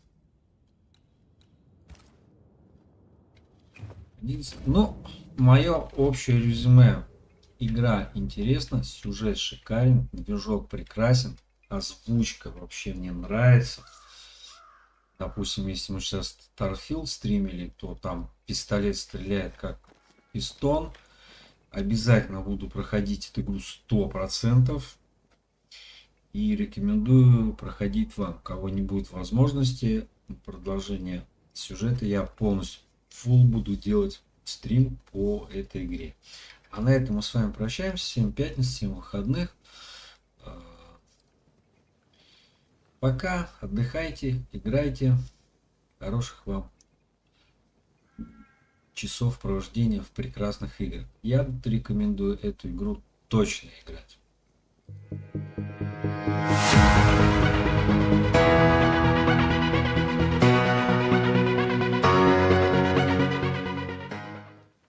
Ну, мое общее резюме. Игра интересна, сюжет шикарен, движок прекрасен, озвучка вообще мне нравится. Допустим, если мы сейчас Starfield стримили, то там пистолет стреляет как пистон. Обязательно буду проходить эту игру 100%. И рекомендую проходить вам. У кого не будет возможности продолжения сюжета, я полностью буду делать стрим по этой игре. А на этом мы с вами прощаемся. Всем пятниц, всем выходных. Пока, отдыхайте, играйте. Хороших вам часов провождения в прекрасных играх. Я рекомендую эту игру точно играть.